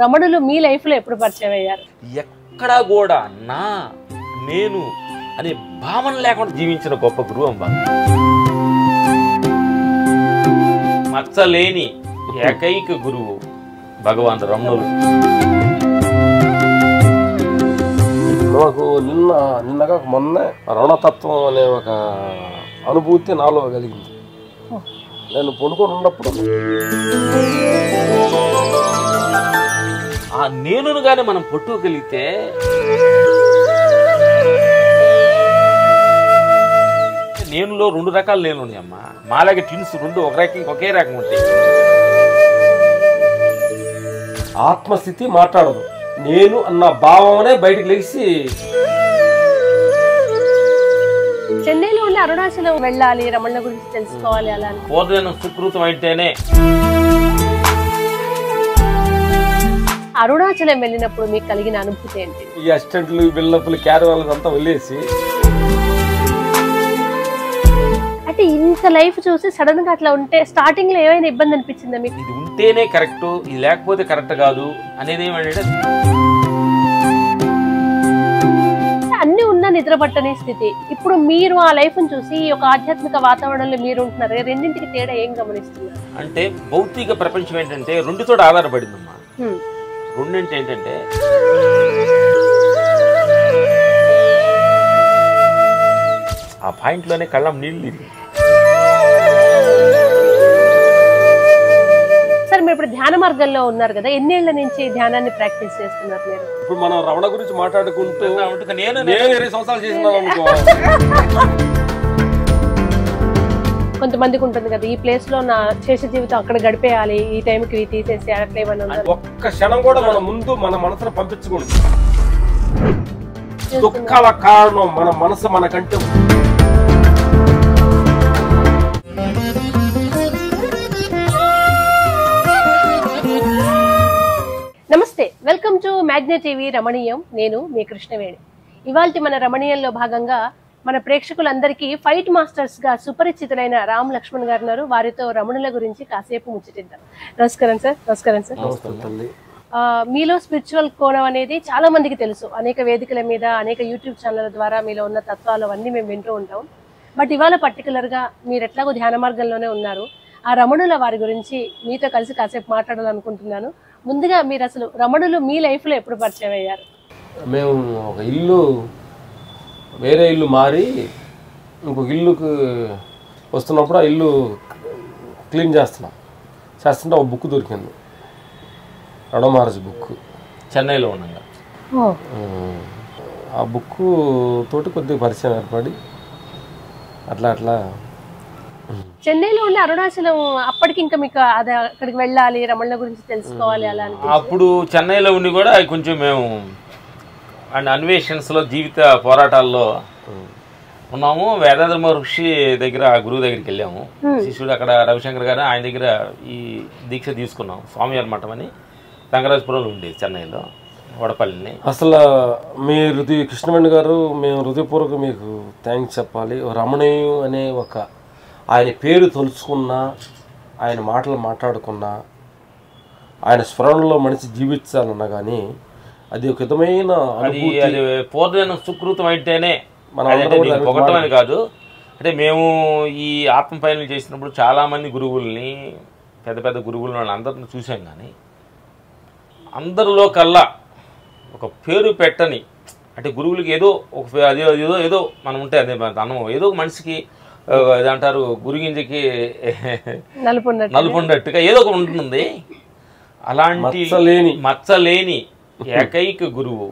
రమణులు మీ life లో ఎప్పుడు పరిచయం అయ్యారు? ఎక్కడా కూడా నేను అనే భావన లేకుండా జీవించిన గొప్ప గురువు అమ్మ. మచ్చలేని ఏకైక గురువు భగవాన్ రమణులు. నాకు నిన్నగా మొన్నే రమణతత్వం అనే ఒక అనుభూతి నాలో కలిగింది. నేను పడుకొని ఉన్నప్పుడు ఆ నేనును గాని మనం పట్టుకోగలిగితే నేనులో రెండు రకాలు నేను అమ్మా. మాలాగే ట్విన్స్ రెండు ఒకే రకం ఉంటాయి. ఆత్మస్థితి మాట్లాడదు, నేను అన్న భావనే బయటకు లేచి చెన్నైలో ఉండి అరుణాచలం వెళ్ళాలి, రమణ గురించి తెలుసుకోవాలి అలా పూర్వజన్మ సుకృతం అయితేనే. అరుణాచలం వెళ్ళినప్పుడు మీకు కలిగిన అనుభూతి ఏంటి? ఈ అసిస్టెంట్లు బిల్డప్లు క్యారవాన్లు అంతా వెళ్ళేసి అంటే ఇంత లైఫ్ చూసి సడన్ గా అట్లా ఉంటే స్టార్టింగ్ లో ఏమైనా ఇబ్బంది అనిపించిందా మీకు? ఇది ఉంటేనే కరెక్ట్, ఇది లేకపోతే కరెక్ట్ కాదు అనేది ఏమంటే అన్ని ఉన్న నిద్ర పట్టని స్థితి. ఇప్పుడు మీరు ఆ లైఫ్ ని చూసి ఈ యొక్క ఆధ్యాత్మిక వాతావరణంలో మీరు ఉంటున్నారు, రెండింటికి తేడా ఏం గమనిస్తున్నారు? అంటే భౌతిక ప్రపంచం ఏంటంటే రెండుతో ఆధారపడిందమ్మా. రెండింటి ఏంటంటే ఆ పాయింట్ లోనే కళ్ళం నీళ్ళు ఇది. సార్ మీరు ఇప్పుడు ధ్యాన మార్గంలో ఉన్నారు కదా, ఎన్నేళ్ల నుంచి ధ్యానాన్ని ప్రాక్టీస్ చేస్తున్నారు మీరు? ఇప్పుడు మనం రమణ గురించి మాట్లాడుకుంటూ నేను 20 సంవత్సరాలు చేసినాను అనుకో. కొంతమందికి ఉంటుంది కదా, ఈ ప్లేస్ లో నా శేష జీవితం అక్కడ గడిపేయాలి, ఈ టైంకి ఇవి తీసేసి అట్లా ఏమన్నా ఒక్క క్షణం కూడా మన ముందు మన మనసును పంపించకూడదు. దుఃఖాల కారణం మన మనసు మనకంటే. నమస్తే, వెల్కమ్ టు మ్యాగ్నా టీవీ రమణీయం. నేను మీ కృష్ణవేణి. ఇవాల్టి మన రమణీయంలో భాగంగా మన ప్రేక్షకులందరికీ ఫైట్ మాస్టర్స్ గా సుపరిచితులైన రామ్ లక్ష్మణ్ గారు ఉన్నారు. వారితో రమణుల గురించి కాసేపు ముచ్చటిద్దాం. నమస్కారం సార్. నమస్కారం సార్. మీలో స్పిరిచువల్ కోణం అనేది చాలా మందికి తెలుసు. అనేక వేదికల మీద, అనేక యూట్యూబ్ ఛానళ్ళ ద్వారా మీలో ఉన్న తత్వాలు అవన్నీ మేము వింటూ ఉంటాం. బట్ ఇవాళ పర్టికులర్ గా మీరు ఎట్లాగో ధ్యాన మార్గంలోనే ఉన్నారు. ఆ రమణుల వారి గురించి మీతో కలిసి కాసేపు మాట్లాడాలనుకుంటున్నాను. ముందుగా మీరు అసలు రమణులు మీ లైఫ్ లో ఎప్పుడు పరిచయం అయ్యారు? మేము ఒక ఇల్లు, వేరే ఇల్లు మారి ఇంకొక ఇల్లుకు వస్తున్నప్పుడు ఆ ఇల్లు క్లీన్ చేస్తుంటే ఒక బుక్ దొరికింది, రమణ బుక్, చెన్నైలో ఉండగా. ఆ బుక్ తోటి కొద్దిగా పరిచయం ఏర్పడి అట్లా చెన్నైలో ఉండి అరుణాచలం అప్పటికి ఇంకా మీకు అది అక్కడికి వెళ్ళాలి, రమణ గురించి తెలుసుకోవాలి అలా అనిపించింది? అప్పుడు చెన్నైలో ఉండి కూడా కొంచెం మేము అన్వేషణలో జీవిత పోరాటాల్లో ఉన్నాము. వేదాంత మహర్షి దగ్గర, గురువు దగ్గరికి వెళ్ళాము. శిష్యుడు అక్కడ రవిశంకర్ గారు, ఆయన దగ్గర ఈ దీక్ష తీసుకున్నాం. స్వామివారి మఠం అని రంగరాజపురంలో ఉండేది, చెన్నైలో వడపల్లిని. అసలు మీ కృష్ణవేణి గారు, మేము హృదయపూర్వక మీకు థ్యాంక్స్ చెప్పాలి. రమణీయం అనే ఒక ఆయన పేరు తలుచుకున్నా, ఆయన మాటలు మాట్లాడుకున్నా, ఆయన స్మరణలో మనిషి జీవించాలన్నా కానీ అది ఒక విధమైన పూర్వజన్మ సుకృతం అయితేనే. పొగటమని కాదు, అంటే మేము ఈ ఆత్మ పయనం చేసినప్పుడు చాలామంది గురువుల్ని, పెద్ద పెద్ద గురువులను అందరిని చూసాం. కానీ అందరిలో కల్లా ఒక పేరు పెట్టని, అంటే గురువులకి ఏదో ఒక ఏదో మనం ఉంటే అదే అన్నం, ఏదో ఒక మనిషికి ఏదంటారు గురుగింజకి నలుపున్నట్టుగా ఏదో ఒక ఉంటుంది. అలాంటి మచ్చలేని ఏకైక గురువు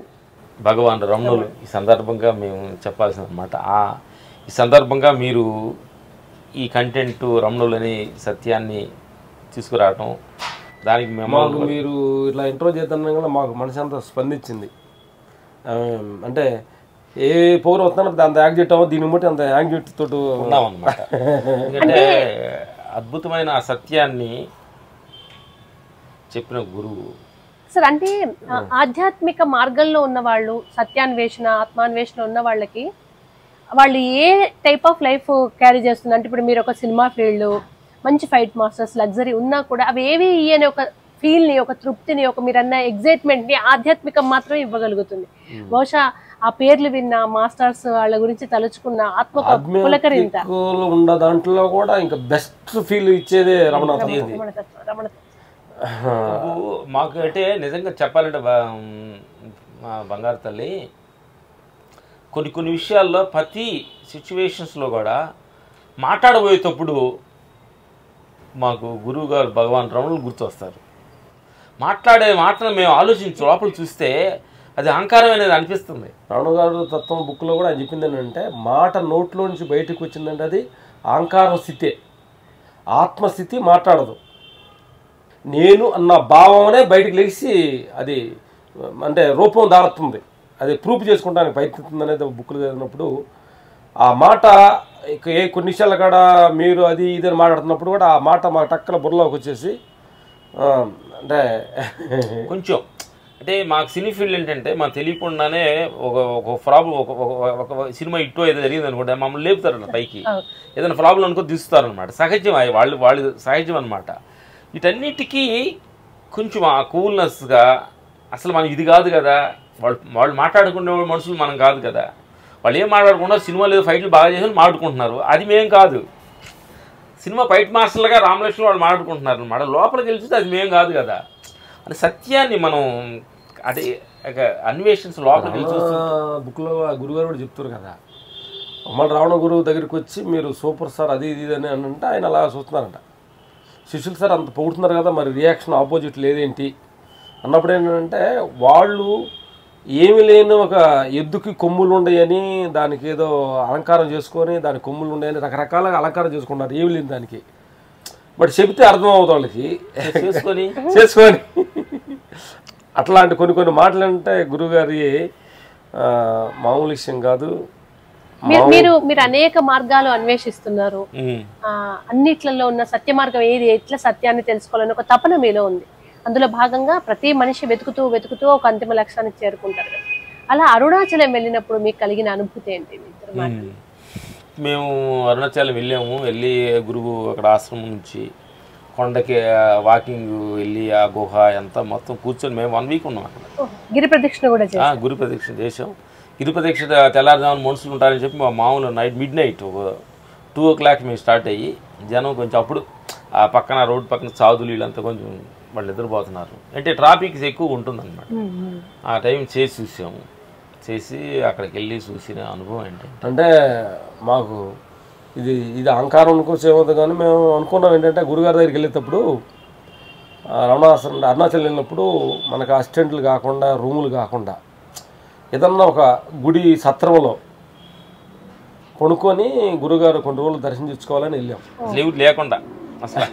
భగవాన్ రమణులు. ఈ సందర్భంగా మేము చెప్పాల్సిన అన్నమాట. ఈ సందర్భంగా మీరు ఈ కంటెంట్ రమణులు అనే సత్యాన్ని తీసుకురావటం, దానికి మీరు ఇట్లా ఇంట్రో చేద్దాం కూడా మాకు మనసు అంతా స్పందించింది. అంటే ఏ పౌరు వస్తున్నా అంత యాంగ్జైటీ అవ్వ, దీన్ని బట్టి అంత యాంగ్జైటీ తోటి ఉన్నాం అన్నమాట. ఎందుకంటే అద్భుతమైన ఆ సత్యాన్ని చెప్పిన గురువు సార్. అంటే ఆధ్యాత్మిక మార్గంలో ఉన్న వాళ్ళు, సత్యాన్వేషణ, ఆత్మాన్వేషణ ఉన్న వాళ్ళకి వాళ్ళు ఏ టైప్ ఆఫ్ లైఫ్ క్యారీ చేస్తున్నారు? అంటే ఇప్పుడు మీరు ఒక సినిమా ఫీల్డ్, మంచి ఫైట్ మాస్టర్స్, లగ్జరీ ఉన్నా కూడా అవి ఏవి అనే ఒక ఫీల్ని, ఒక తృప్తిని, ఒక మీరన్న ఎగ్జైట్మెంట్ని ఆధ్యాత్మికం మాత్రమే ఇవ్వగలుగుతుంది. బహుశా ఆ పేర్లు విన్న మాస్టర్స్ వాళ్ళ గురించి తలుచుకున్న ఆత్మ పులకరింత ఉన్న దాంట్లో కూడా ఇంకా బెస్ట్ ఫీల్ ఇచ్చేదే రమణతత్వం. మాకు అంటే నిజంగా చెప్పాలంటే మా బంగారు తల్లి కొన్ని విషయాల్లో ప్రతి సిచ్యువేషన్స్లో కూడా మాట్లాడబోయేటప్పుడు మాకు గురువు గారు భగవాన్ రమణులు గుర్తొస్తారు. మాట్లాడే మాటను మేము ఆలోచించి లోపల చూస్తే అది అహంకారం అనేది అనిపిస్తుంది. రమణ గారు తత్వం బుక్లో కూడా ఆయన చెప్పింది ఏంటంటే మాట నోట్లో నుంచి బయటకు వచ్చిందంటే అది అహంకారం స్థితే, ఆత్మస్థితి మాట్లాడదు. నేను అన్న భావనే బయటకు లేచి అది అంటే రూపం దారుతుంది, అది ప్రూఫ్ చేసుకోవడానికి ప్రయత్నిస్తుంది అనేది బుక్లు చదివినప్పుడు ఆ మాట కొన్ని విషయాల కాడ మీరు అది ఇదని మాట్లాడుతున్నప్పుడు కూడా ఆ మాట మా టక్కల బుర్రలోకి వచ్చేసి అంటే కొంచెం అంటే మాకు సినీ ఫీల్డ్ ఏంటంటే మాకు తెలియకుండానే ఒక ప్రాబ్లం ఒక సినిమా ఇట్టో ఏదో జరిగింది అనుకుంటే మమ్మల్ని లేపుతారు పైకి, ఏదైనా ప్రాబ్లం అనుకో తీస్తారనమాట. సహజం, వాళ్ళు సహజం అనమాట. వీటన్నిటికీ కొంచెం ఆ కూల్నెస్గా అసలు మనం ఇది కాదు కదా, వాళ్ళు మాట్లాడుకునే మనుషులు మనం కాదు కదా, వాళ్ళు ఏం మాట్లాడకుండా సినిమాలు ఏదో ఫైట్లు బాగా చేసి మాట్లాడుకుంటున్నారు, అది మేం కాదు. సినిమా ఫైట్ మాస్టర్లుగా రామలక్ష్మణ్ వాళ్ళు మాట్లాడుకుంటున్నారు అనమాట, లోపలికి వెళ్ళి అది మేం కాదు కదా అని సత్యాన్ని మనం అంటే అన్వేషన్స్ లోపలికి వెళ్ళి బుక్లో గురుగారు కూడా చెప్తారు కదా, మమ్మల్ని రావణ గురువు దగ్గరికి వచ్చి మీరు సూపర్ సార్ అది ఇది అని అంటే ఆయన అలా చూస్తున్నారంట. శిష్యులు సార్ అంత పొగుడుతున్నారు కదా, మరి రియాక్షన్ ఆపోజిట్ లేదేంటి అన్నప్పుడు ఏంటంటే వాళ్ళు ఏమి లేని ఒక ఎద్దుకి కొమ్ములు ఉండయని దానికి ఏదో అలంకారం చేసుకొని దానికి కొమ్ములు ఉండయని రకరకాలుగా అలంకారం చేసుకున్నారు ఏమి లేని దానికి. బట్ చెబితే అర్థం అవుతుంది వాళ్ళకి చేసుకొని అట్లాంటి కొన్ని మాటలు అంటే గురువుగారి మామూలు విషయం కాదు. మీరు అనేక మార్గాలు అన్వేషిస్తున్నారు, అన్నిట్లలో ఉన్న సత్య మార్గం ఏది, ఎట్లా సత్యాన్ని తెలుసుకోవాలని ఒక తపన మీలో ఉంది. అందులో భాగంగా ప్రతి మనిషి వెతుకుతూ ఒక అంతిమ లక్ష్యానికి చేరుకుంటారు కదా. అలా అరుణాచలం వెళ్ళినప్పుడు మీకు కలిగిన అనుభూతి ఏంటి? మేము అరుణాచలం వెళ్ళి గురువు అక్కడ ఆశ్రమం నుంచి కొండకి వాకింగ్ వెళ్ళి ఆ గుహ అంతా మొత్తం కూర్చొని మేము 1 వీక్ ఉన్నాం అక్కడ. గిరి ప్రదక్షిణ కూడా గురి ప్రదక్షిణ చేసాం. గిరి ప్రదక్షిణ తెల్లారుజామున మనుషులు ఉంటారని చెప్పి మా మామూలు మిడ్-నైట్ 2 o'clock మేము స్టార్ట్ అయ్యి జనం కొంచెం అప్పుడు ఆ పక్కన రోడ్డు పక్కన సాధులు వీళ్ళంతా కొంచెం వాళ్ళు నిద్రపోతున్నారు, అంటే ట్రాఫిక్ ఎక్కువ ఉంటుందన్నమాట. ఆ టైం చేసి అక్కడికి వెళ్ళి చూసిన అనుభవం అంటే మాకు ఇది అహంకారం అనుకోవచ్చేమవుతుంది కానీ మేము అనుకున్నాం ఏంటంటే గురుగారి దగ్గరికి వెళ్ళేటప్పుడు అరుణాచలం వెళ్ళినప్పుడు మనకు అసిస్టెంట్లు కాకుండా రూములు కాకుండా ఏదన్నా ఒక గుడి సత్రంలో కొనుక్కొని గురుగారు కొన్ని రోజులు దర్శించుకోవాలని వెళ్ళాం. లీవ్ లేకుండా అసలు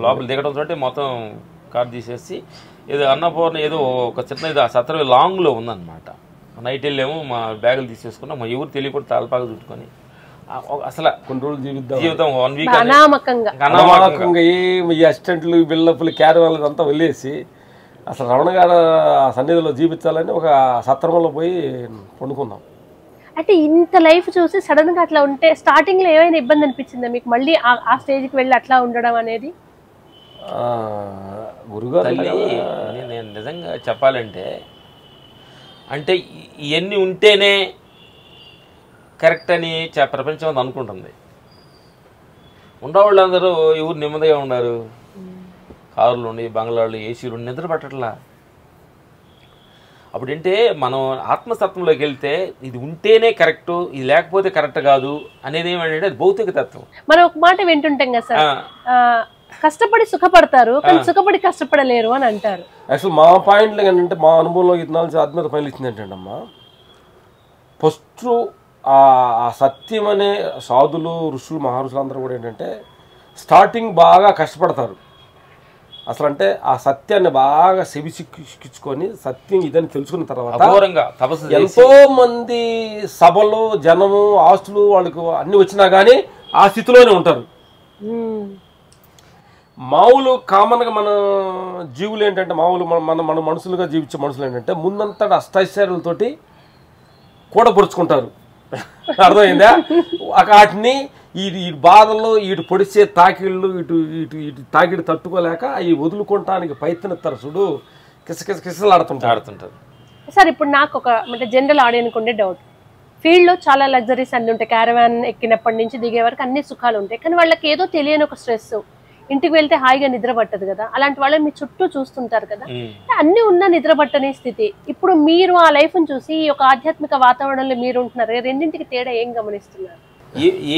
లోపల దిగడం తోటి మొత్తం కార్ తీసేసి ఏదో అన్నపూర్ణ ఏదో ఒక చిన్న ఇది ఆ సత్రం లాంగ్లో ఉందన్నమాట. నైట్ వెళ్ళాము, మా బ్యాగులు తీసేసుకున్నాం, మా ఎవరు తెలియకుండా తాళపాకు చుట్టుకొని అసలు కొన్ని రోజులు జీవితం 1 వీక్ అనామకంగా ఈ అసిస్టెంట్లు బిల్డప్లు క్యారవాన్లు అంతా వెళ్ళేసి అసలు రమణ గారు సన్నిధిలో జీవించాలని ఒక సత్రంలో పోయి పండుకున్నాం. అంటే ఇంత లైఫ్ చూసి సడన్ గా అట్లా ఉంటే స్టార్టింగ్ లో ఏమైనా ఇబ్బంది అనిపించిందా మీకు మళ్ళీ ఆ స్టేజ్కి వెళ్ళి అట్లా ఉండడం అనేది? గురుగారు నేను నిజంగా చెప్పాలంటే అంటే ఇవన్నీ ఉంటేనే కరెక్ట్ అని ప్రపంచం అంతా అనుకుంటుంది. ఉండేవాళ్ళందరూ ఎవరు నెమ్మదిగా ఉన్నారు, కారులు ఉండి బంగ్లాలు ఏసీలు ఉండి నిద్ర పట్టట్లా. అప్పుడంటే మనం ఆత్మతత్వంలోకి వెళ్తే ఇది ఉంటేనే కరెక్ట్, ఇది లేకపోతే కరెక్ట్ కాదు అనేది ఏమంటే అది భౌతిక తత్వం. మనం ఒక మాట వింటుంటాం కదా సార్, కష్టపడి సుఖపడతారు కానీ సుఖపడి కష్టపడలేరు అని అంటారు. యాక్చువల్ మా పాయింట్లు ఏంటంటే మా అనుభవంలో ఇన్నాళ్ళు ఆత్మీయత పైలు ఇచ్చింది ఏంటంటే అమ్మా, ఫస్ట్ ఆ సత్యం అనే సాధులు ఋషులు మహర్షులు అందరూ కూడా ఏంటంటే స్టార్టింగ్ బాగా కష్టపడతారు. అసలు అంటే ఆ సత్యాన్ని బాగా సెవిసిక్కించుకొని సత్యం ఇదని తెలుసుకున్న తర్వాత ఎంతో మంది సభలు జనము ఆస్తులు వాళ్ళకు అన్ని వచ్చినా కానీ ఆ స్థితిలోనే ఉంటారు. మామూలు కామన్గా మన జీవులు ఏంటంటే మామూలు మన మనుషులుగా జీవించే మనుషులు ఏంటంటే ముందంతా అష్టైశ్వర్యాలతోటి కూడపరుచుకుంటారు. అర్థమైందా? వాటిని ఈ బాధల్లో ఇటు పొడిచే తాకిళ్ళు ఇటు ఇటు ఇటు తాకిడి తట్టుకోలేక అవి వదులుకోవటానికి ప్రయత్నిస్తారు కిసలాడుతుంటారు. సార్ ఇప్పుడు నాకు ఒక అంటే జనరల్ ఆడియన్కి ఉండే డౌట్, ఫీల్డ్లో చాలా లగ్జరీస్ అన్ని ఉంటాయి, క్యారవాన్ ఎక్కినప్పటి నుంచి దిగే వరకు అన్ని సుఖాలు ఉంటాయి, కానీ వాళ్ళకి ఏదో తెలియని ఒక స్ట్రెస్, ఇంటికి వెళ్తే హాయిగా నిద్ర పట్టదు కదా, అలాంటి వాళ్ళని మీ చుట్టూ చూస్తుంటారు కదా, అన్ని ఉన్న నిద్ర పట్టని స్థితి. ఇప్పుడు మీరు ఆ లైఫ్ని చూసి ఈ ఒక ఆధ్యాత్మిక వాతావరణంలో మీరు ఉంటున్నారు, రెండింటికి తేడా ఏం గమనిస్తున్నారు?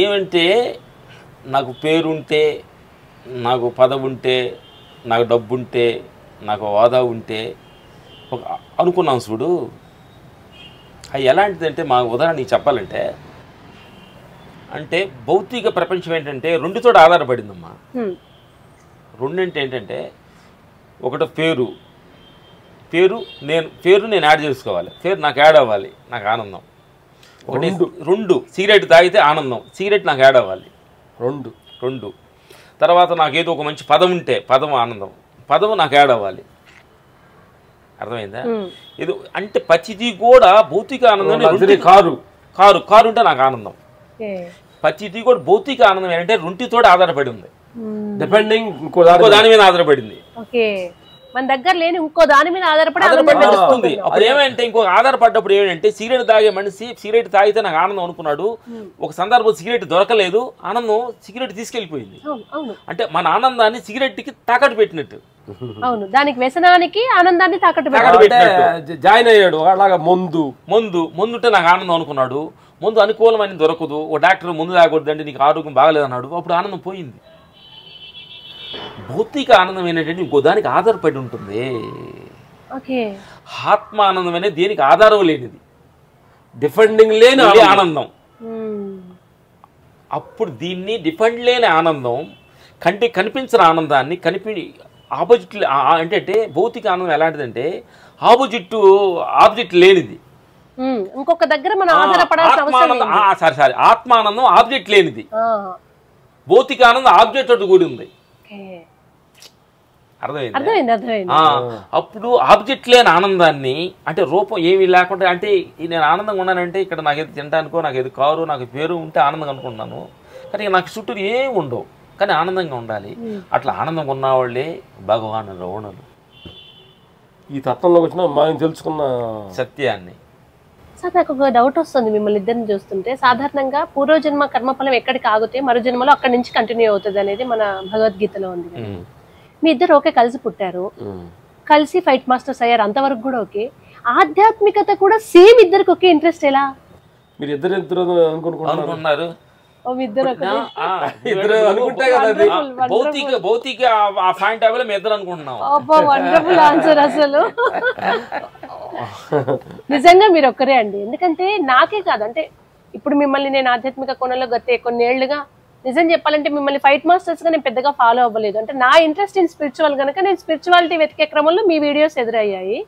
ఏమంటే నాకు పేరుంటే, నాకు పదవి ఉంటే, నాకు డబ్బు ఉంటే, నాకు హోదా ఉంటే ఒక అనుకున్నాం చూడు, అది ఎలాంటిదంటే మా ఉదాహరణ నీకు చెప్పాలంటే, అంటే భౌతిక ప్రపంచం ఏంటంటే రెండుతో ఆధారపడిందమ్మా. రెండింటి ఏంటంటే ఒకటి పేరు నేను యాడ్ చేసుకోవాలి, పేరు నాకు యాడ్ అవ్వాలి, నాకు ఆనందం. ఒకటి రెండు సిగరెట్ తాగితే ఆనందం, సిగరెట్ నాకు యాడ్ అవ్వాలి, రెండు. తర్వాత నాకు ఏదో ఒక మంచి పదం ఉంటే పదం ఆనందం, పదం నాకు యాడ్ అవ్వాలి. అర్థమైందా? ఏదో అంటే ప్రతిదీ కూడా భౌతిక ఆనందం. కారు ఉంటే నాకు ఆనందం, ప్రతిదీ కూడా భౌతిక ఆనందం ఏంటంటే రెంటితో ఆధారపడి ఉంది, డిపెండింగ్ ఇంకో దాని మీద ఆధారపడింది. మన దగ్గర లేని ఇంకో దాని మీద ఆధారపడి వస్తుంది. అప్పుడు ఏమంటే ఇంకో ఆధారపడ్డప్పుడు ఏమంటే సిగరెట్ తాగే మనిషి సిగరెట్ తాగితే నాకు ఆనందం అనుకున్నాడు, ఒక సందర్భం సిగరెట్ దొరకలేదు, ఆనందం సిగరెట్ తీసుకెళ్లిపోయింది. అంటే మన ఆనందాన్ని సిగరెట్ కి తాకట్టు పెట్టినట్టు. అవును, దానికి వ్యసనానికి ఆనందాన్ని తాకట్టు జాయిన్ అయ్యాడు. అలాగా మందు ఉంటే నాకు ఆనందం అనుకున్నాడు, ముందు అనుకూలమని దొరకదు, ఓ డాక్టర్ ముందు తాగొద్దంటే నీకు ఆరోగ్యం బాగలేదు అన్నాడు, అప్పుడు ఆనందం పోయింది. భౌతిక ఆనందం ఏంటంటే ఇంకో దానికి ఆధారపడి ఉంటుంది. ఆత్మ ఆనందం అనేది దేనికి ఆధారం లేనిది, డిఫెండింగ్ లేని ఆనందం. అప్పుడు దీన్ని డిఫెండ్ లేని ఆనందం, కంటికి కనిపించిన ఆనందాన్ని ఆపోజిట్ అంటే భౌతిక ఆనందం ఎలాంటిదంటే ఆబ్జెక్ట్ లేనిది. ఇంకొక దగ్గర మనం ఆధారపడాల్సిన అవసరం లేదు. సారీ ఆత్మానందం ఆబ్జెక్ట్ లేనిది, భౌతిక ఆనందం ఆబ్జెక్ట్ తోటి కూడి ఉంది. అర్థమైంది? అప్పుడు ఆబ్జెక్ట్ లేని ఆనందాన్ని, అంటే రూపం ఏమీ లేకుండా, అంటే నేను ఆనందంగా ఉన్నానంటే ఇక్కడ నాకు ఏది తినడానికో, నాకు ఏది కారు, నాకు పేరు ఉంటే ఆనందంగా అనుకుంటున్నాను, కానీ నాకు చుట్టూ ఏమి ఉండవు, కానీ ఆనందంగా ఉండాలి. అట్లా ఆనందంగా ఉన్నవాళ్ళే భగవాన్ రవణులు. ఈ తత్వంలోకి వచ్చిన మనం తెలుసుకున్న సత్యాన్ని. సార్ నాకు ఒక డౌట్ వస్తుంది మిమ్మల్ని ఇద్దరిని చూస్తుంటే, సాధారణంగా పూర్వజన్మ కర్మఫలం ఎక్కడికి ఆగితే మరో జన్మలో అక్కడి నుంచి కంటిన్యూ అవుతుంది అనేది మన భగవద్గీతలో ఉంది. మీ ఇద్దరు ఓకే, కలిసి పుట్టారు, కలిసి ఫైట్ మాస్టర్స్ అయ్యారు, అంతవరకు కూడా ఓకే. ఆధ్యాత్మికత కూడా సేమ్ ఇద్దరికి ఒకే ఇంట్రెస్ట్ ఎలా? మీరు ఇద్దరు అనుకుంటున్నారు? భౌతిక పాయింట్ ఆఫ్ వ్యూ మేము ఇద్దరు అనుకుంటున్నాం. వండర్ఫుల్ ఆన్సర్ అసలు. నిజంగా మీరు ఒక్కరే అండి, ఎందుకంటే నాకే కాదు, అంటే ఇప్పుడు మిమ్మల్ని నేను ఆధ్యాత్మిక కోణంలో గత కొన్నేళ్లుగా నిజం చెప్పాలంటే మిమ్మల్ని ఫైట్ మాస్టర్స్ గా నేను పెద్దగా ఫాలో అవ్వలేదు. అంటే నా ఇంట్రెస్ట్ ఇన్ స్పిరిచువల్ కనుక నేను స్పిరిచువాలిటీ వెతికే క్రమంలో మీ వీడియోస్ ఎదురయ్యాయి.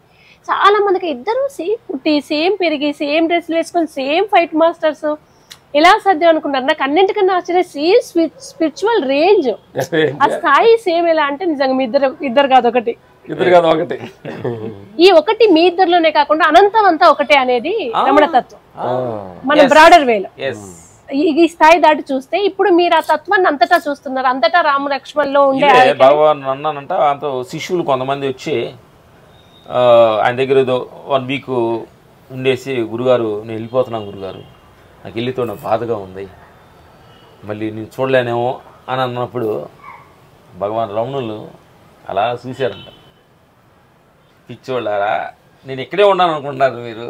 చాలా మందికి ఇద్దరు సేమ్ పుట్టి, సేమ్ పెరిగి, సేమ్ డ్రెస్లు వేసుకొని, సేమ్ ఫైట్ మాస్టర్స్, ఎలా సాధ్యం అనుకుంటారు? నాకు అన్నింటికన్నా ఆశ్చర్యం సేమ్ స్పిరిచువల్ రేంజ్, ఆ స్థాయి సేమ్. ఎలా అంటే నిజంగా మీ ఇద్దరు కాదు ఒకటి. ఈ ఒకటి మీ ఇద్దరులోనే కాకుండా అనంతం అంతా ఒకటే అనేది రమణ తత్వం మన బ్రాడర్ వేలో. ఈ స్థాయి దాటి చూస్తే ఇప్పుడు మీరు ఆ తత్వాన్ని అంతటా చూస్తున్నారు, అంతటా రామ లక్ష్మణ్లో ఉండే భగవాన్ అన్నానంట. అంత శిష్యులు కొంతమంది వచ్చి ఆయన దగ్గర ఏదో 1 వీక్ ఉండేసి, గురుగారు నేను వెళ్ళిపోతున్నాను గురుగారు, నాకు వెళ్ళితో నాకు బాధగా ఉంది, మళ్ళీ నేను చూడలేనేమో అని అన్నప్పుడు భగవాన్ రమణులు అలా చూశారంట. పిచ్చోళ్ళారా, నేను ఇక్కడే ఉన్నాను అనుకుంటున్నారు మీరు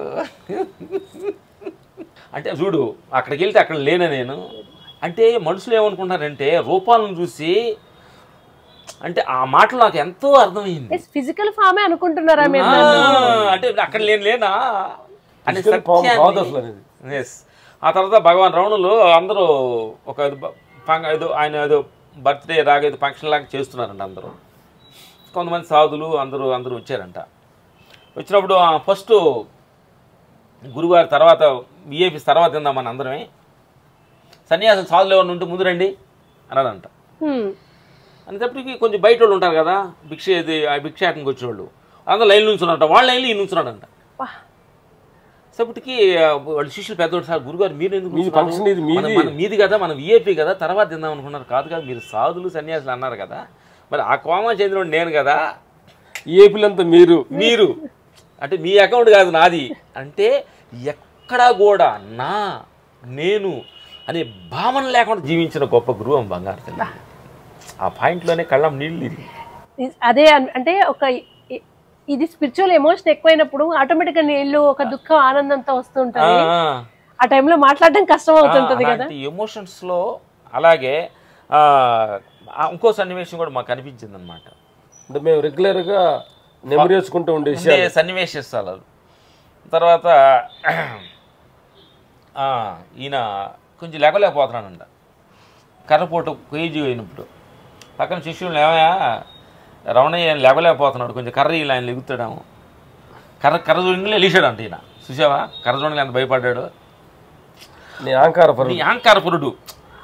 అంటే చూడు, అక్కడికి వెళ్తే అక్కడ లేనే నేను అంటే. మనుషులు ఏమనుకుంటారంటే రూపాలను చూసి, అంటే ఆ మాటలు నాకు ఎంతో అర్థమైంది. ఫిజికల్ ఫామే అనుకుంటున్నారా మీరు? అంటే అక్కడ లేనా అని సత్యాన్ని. ఆ తర్వాత భగవాన్ రమణులు అందరూ ఒక ఏదో ఆయన ఏదో బర్త్డే రాగా ఏదో ఫంక్షన్ లాగా చేస్తున్నారంట. అందరూ కొంతమంది సాధులు అందరూ వచ్చారంట. వచ్చినప్పుడు ఫస్ట్ గురువారి తర్వాత విఐపీస్ తర్వాత తిందామని అందరమే, సన్యాసం సాధులు ఎవరిని ఉంటే ముందు రండి అన్నాడంట. అనేటప్పటికి కొంచెం బయట వాళ్ళు ఉంటారు కదా, భిక్షాటనకి వచ్చేవాళ్ళు, అందరూ లైన్ నుంచున్నారంట. వాళ్ళ లైన్లో ఈ నుంచున్నాడంట. సప్పటికి వాళ్ళు శిష్యులు పెద్దోడు సార్ గురుగారు మీరు ఎందుకు ఫంక్షన్ ఇది మీది కదా మనం విఐపి కదా తర్వాత తిందాం అనుకున్నారు. కాదు కదా మీరు సాధులు సన్యాసులు అన్నారు కదా, మరి ఆ కోమా చెందిన నేను కదా, ఏపీలంతా మీరు అంటే మీ అకౌంట్ కాదు నాది అంటే ఎక్కడా కూడా నేను అనే భావన లేకుండా జీవించిన గొప్ప గురువు బంగారు తల్లి. ఆ పాయింట్లోనే కళ్ళం నీళ్ళు. అదే అంటే ఇది స్పిరిచువల్ ఎమోషన్ ఎక్కువైనప్పుడు ఆటోమేటిక్ గా నీళ్ళు ఒక దుఃఖం ఆనందంతో వస్తుంటాయి. ఆ టైంలో మాట్లాడడం కష్టం అవుతుంటది కదా ఎమోషన్స్ లో. అలాగే ఇంకో సన్నివేశం కూడా మాకు అనిపించింది అనమాట. అంటే మేము రెగ్యులర్ గా నెమరేసుకుంటూ ఉండే సన్నివేశాలు. తర్వాత ఈయన కొంచెం లేకపోతున్నానంట, కర్రపోటు కేజీ అయినప్పుడు పక్కన శిష్యులు ఏమయ్యా రమణయ్య లేకపోతున్నాడు, కొంచెం కర్ర ఇలా ఆయన ఎగుతాడేమో, కర్ర చూడంగా లేచాడు ఈయన. చూసావా కర్ర చూడంగా ఎంత భయపడ్డాడు. అహంకారపరుడు.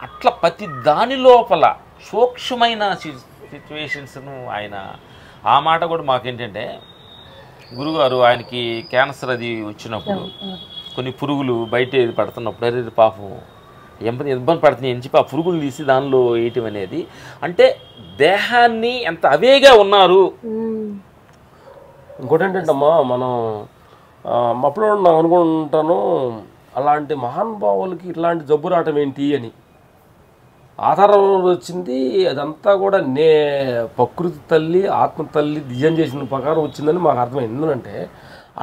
అట్లా ప్రతి దాని లోపల సూక్ష్మమైన సిచ్యువేషన్స్ను ఆయన. ఆ మాట కూడా మాకేంటంటే గురుగారు ఆయనకి క్యాన్సర్ అది వచ్చినప్పుడు కొన్ని పురుగులు బయట పడుతున్నప్పుడు అరే పాపం ఇబ్బంది పడుతున్నాయి అని చెప్పి ఆ పురుగులు తీసి దానిలో వేయటం అనేది, అంటే దేహాన్ని ఎంత అవేగా ఉన్నారు. ఇంకోటి ఏంటంటమ్మా, మనం అప్పుడు నాకు అనుకుంటాను అలాంటి మహానుభావులకి ఇట్లాంటి జబ్బు రావటం ఏంటి అని. ఆధారం వచ్చింది అదంతా కూడా ప్రకృతి తల్లి ఆత్మ తల్లి డిజైన్ చేసిన ప్రకారం వచ్చిందని మాకు అర్థమైంది. ఎందుకంటే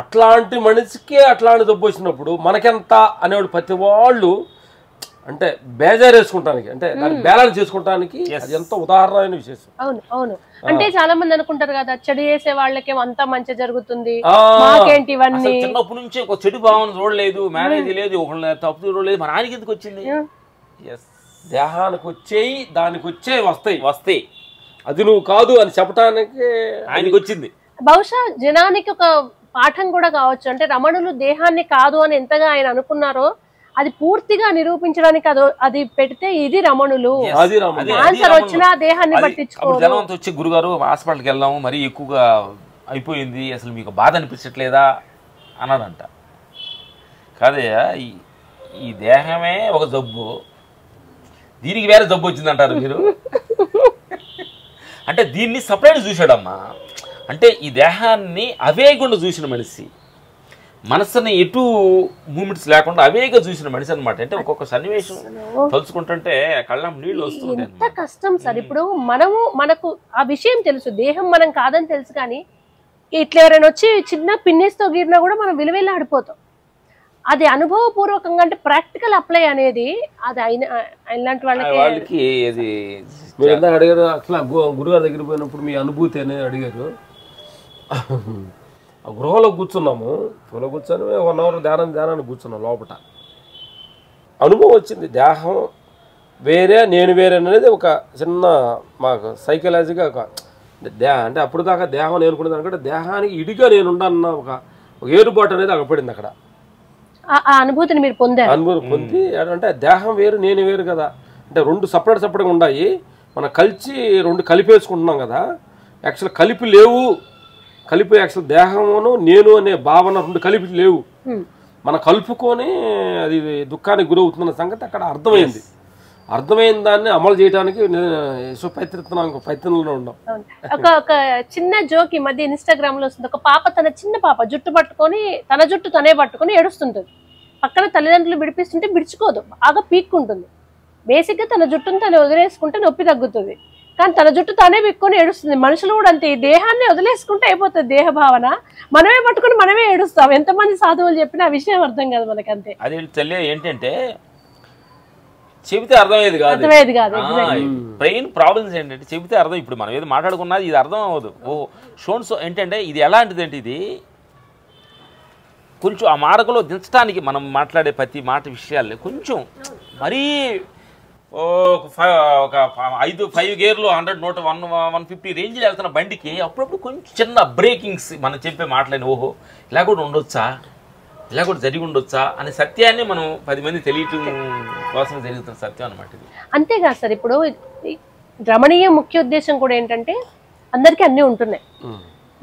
అట్లాంటి మనిషికే అట్లాంటి జబ్బు వచ్చినప్పుడు మనకెంత అనేవాడు ప్రతి వాళ్ళు అంటే బేజారు వేసుకుంటానికి, అంటే దాన్ని బ్యాలెన్స్ చేసుకుంటానికి అది ఎంతో ఉదాహరణమైన విశేషం. అవును అవును. అంటే చాలా మంది అనుకుంటారు కదా చెడు చేసే వాళ్ళకి అంతా మంచి జరుగుతుంది, మాకేంటి ఇవన్నీ. చిన్నప్పటి నుంచి ఒక చెడు భావన చూడలేదు, మ్యారేజ్ లేదు, ఒక తప్పు చూడలేదు, మన ఆయనకి ఎందుకు వచ్చింది? దేహానికి వచ్చేయి దానికి వచ్చే వస్తాయి అది నువ్వు కాదు అని చెప్పడానికి ఆయనకి వచ్చింది. బహుశా జనానికి ఒక పాఠం కూడా కావచ్చు. అంటే రమణులు దేహాన్ని కాదు అని ఎంతగా ఆయన అనుకున్నారో అది పూర్తిగా నిరూపించడానికి అది పెడితే ఇది రమణులు. క్యాన్సర్ వచ్చినా దేహాన్ని పట్టించుకోరు. జనం అంతా వచ్చి గురుగారు హాస్పిటల్కి వెళ్దాము, మరీ ఎక్కువగా అయిపోయింది, అసలు మీకు బాధ అనిపించట్లేదా అన్నాడంట. కాదయ్యా ఈ దేహమే ఒక జబ్బు, దీనికి వేరే జబ్బు వచ్చిందంటారు మీరు. అంటే దీన్ని సపరేట్ చూశాడమ్మా. అంటే ఈ దేహాన్ని అవేగుండా చూసిన మనిషి, మనసుని ఎటు మూమెంట్స్ లేకుండా అవేగా చూసిన మనిషి అనమాట. అంటే ఒక్కొక్క సన్నివేశం తలుచుకుంటుంటే కళ్ళం నీళ్ళు వస్తుంది. ఎంత కష్టం సార్. ఇప్పుడు మనకు ఆ విషయం తెలుసు, దేహం మనం కాదని తెలుసు, కానీ ఇట్లా ఎవరైనా వచ్చి చిన్న పిన్నిస్తో గీరినా కూడా మనం విలువెళ్ళి ఆడిపోతాం. అది అనుభవపూర్వకంగా అంటే ప్రాక్టికల్ అప్లై అనేది అది ఇలాంటి వాళ్ళకి మీరు ఎంత అడిగారు. అట్లా గురుగారి దగ్గర పోయినప్పుడు మీ అనుభూతి అనేది అడిగారు. గృహలో కూర్చున్నాము, గృహలో కూర్చొని 1 అవర్ ధ్యానాన్ని కూర్చున్నాం. లోపల అనుభవం వచ్చింది. దేహం వేరే నేను వేరే అనేది ఒక చిన్న మాకు సైకలాజిగా ఒక అంటే అప్పుడు దాకా దేహం నేనుకునే దానికంటే దేహానికి ఇడిగా నేనుండన్న ఒక ఏరుబాటు అనేది అగపడింది అక్కడ. ఆ అనుభూతిని మీరు పొందారు. అనుభూతి పొంది అంటే దేహం వేరు నేను వేరు కదా, అంటే 2 సపరేట్గా ఉన్నాయి. మనం రెండు కలిపేసుకుంటున్నాం కదా, యాక్చువల్ కలిపి లేవు. యాక్చువల్ దేహమును నేను అనే భావన 2 కలిపి లేవు. మనం కలుపుకొని అది దుఃఖానికి గురవుతున్న సంగతి అక్కడ అర్థమైంది. అర్థమైన దాన్ని అమలు చేయడానికి ప్రయత్నంలో ఉన్నాం. ఒక చిన్న జోక్ ఈ మధ్య ఇన్స్టాగ్రామ్ లో వస్తుంది. ఒక పాప చిన్న పాప జుట్టు పట్టుకొని తన జుట్టు తనే పట్టుకొని ఏడుస్తుంటుంది. పక్కన తల్లిదండ్రులు విడిపిస్తుంటే విడుచుకోదు, బాగా పీక్కుంటుంది. బేసిక్ గా తన జుట్టును తను వదిలేసుకుంటే నొప్పి తగ్గుతుంది, కానీ తన జుట్టు తానే పీక్కొని ఏడుస్తుంది. మనుషులు కూడా అంతే, దేహాన్ని వదిలేసుకుంటే అయిపోతుంది దేహ భావన, మనమే పట్టుకుని మనమే ఏడుస్తాం. ఎంతమంది సాధువులు చెప్పినా ఆ విషయం అర్థం కాదు మనకి. అంతే అది ఏంటంటే చెబితే అర్థమయ్యేది కాదు. బ్రెయిన్ ప్రాబ్లమ్స్ ఏంటంటే చెబితే అర్థం. ఇప్పుడు మనం ఏదో మాట్లాడుకున్నది ఇది అర్థం అవ్వదు. షోన్స్ ఏంటంటే ఇది ఎలాంటిది అంటే ఇది కొంచెం ఆ మార్గంలో దించడానికి మనం మాట్లాడే ప్రతి మాట విషయాల్ని కొంచెం మరీ ఒక 5 గేర్లు 100, 100, 150 రేంజ్లో వెళ్తున్న బండికి అప్పుడప్పుడు కొంచెం చిన్న బ్రేకింగ్స్ మనం చెప్పే మాటలని ఓహో ఇలా కూడా ఉండొచ్చా, ఇలా కూడా జరిగి ఉండొచ్చా అనే సత్యాన్ని మనం 10 మంది తెలియటం కోసం జరుగుతున్న సత్యం అనమాట ఇది. అంతేకాదు సార్, ఇప్పుడు రమణీయ ముఖ్య ఉద్దేశం కూడా ఏంటంటే అందరికీ అన్నీ ఉంటున్నాయి.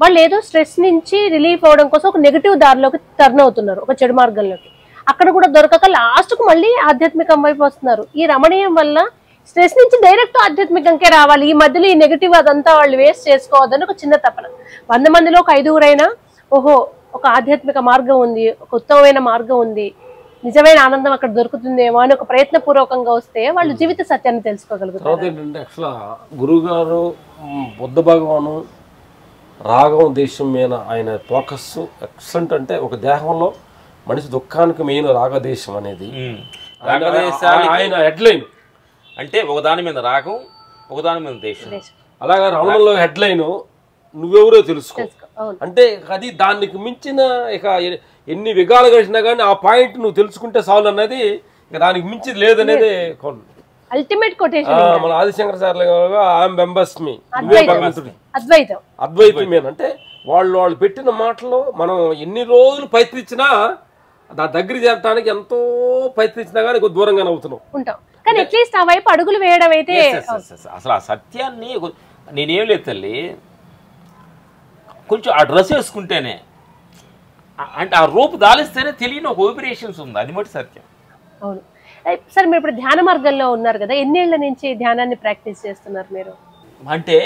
వాళ్ళు ఏదో స్ట్రెస్ నుంచి రిలీఫ్ అవ్వడం కోసం ఒక నెగిటివ్ దారిలోకి టర్న్ అవుతున్నారు, ఒక చెడు మార్గంలోకి. అక్కడ కూడా దొరకక లాస్ట్ కు మళ్ళీ ఆధ్యాత్మికం వైపు వస్తున్నారు. ఈ రమణీయం వల్ల స్ట్రెస్ నుంచి డైరెక్ట్ ఆధ్యాత్మికంకే రావాలి, ఈ మధ్యలో ఈ నెగిటివ్ అదంతా వాళ్ళు వేస్ట్ చేసుకోవద్దని ఒక చిన్న తపన. 100 మందిలో ఒక 5గురైనా ఓహో ఒక ఆధ్యాత్మిక మార్గం ఉంది, ఒక ఉత్తమమైన మార్గం ఉంది, నిజమైన ఆనందం అక్కడ దొరుకుతుందేమో అని ఒక ప్రయత్నపూర్వకంగా వస్తే వాళ్ళు జీవిత సత్యాన్ని తెలుసుకోగలుగుతారు. తర్వాత ఏంటంటే యాక్చువల్గా గురువు గారు బుద్ధ భగవాను రాగం దేశం మీద ఆయన ఫోకస్ ఎక్సలెంట్. అంటే ఒక దేహంలో మనిషి దుఃఖానికి మెయిన్ రాగదేశం అనేది ఆయన హెడ్లైన్. అంటే ఒకదాని మీద రాగం, ఒకదాని మీద దేశం. అలాగే రమణంలో హెడ్లైన్ నువ్వెవరో తెలుసుకో. అంటే అది దానికి మించిన ఇక ఎన్ని విగాలు కలిసినా కానీ ఆ పాయింట్ నువ్వు తెలుసుకుంటే చాలు అన్నది, ఇక దానికి మించి లేదనేది అల్టిమేట్ కొటేషన్. మన ఆదిశంకర సార్ అద్వైతం. అంటే వాళ్ళు పెట్టిన మాటలో మనం ఎన్ని రోజులు ప్రయత్నించినా దాని దగ్గర చేరడానికి ఎంతో ప్రయత్నించినా కానీ దూరంగానే అవుతున్నాం ఉంటాం. కానీ అట్లీస్ట్ ఆ వైపు అడుగులు వేయడం అయితే అసలు ఆ సత్యాన్ని నేనేం లేదు తల్లి, కొంచెం ఆ డ్రెస్ వేసుకుంటేనే అంటే ఆ రూపు దాలిస్తేనే తెలియని ఒక వైబ్రేషన్స్ ఉంది, అది మటు సత్యం. అవును సార్, మీరు ఇప్పుడు ధ్యాన మార్గంలో ఉన్నారు కదా, ఎన్నేళ్ల నుంచి ధ్యానాన్ని ప్రాక్టీస్ చేస్తున్నారు మీరు? అంటే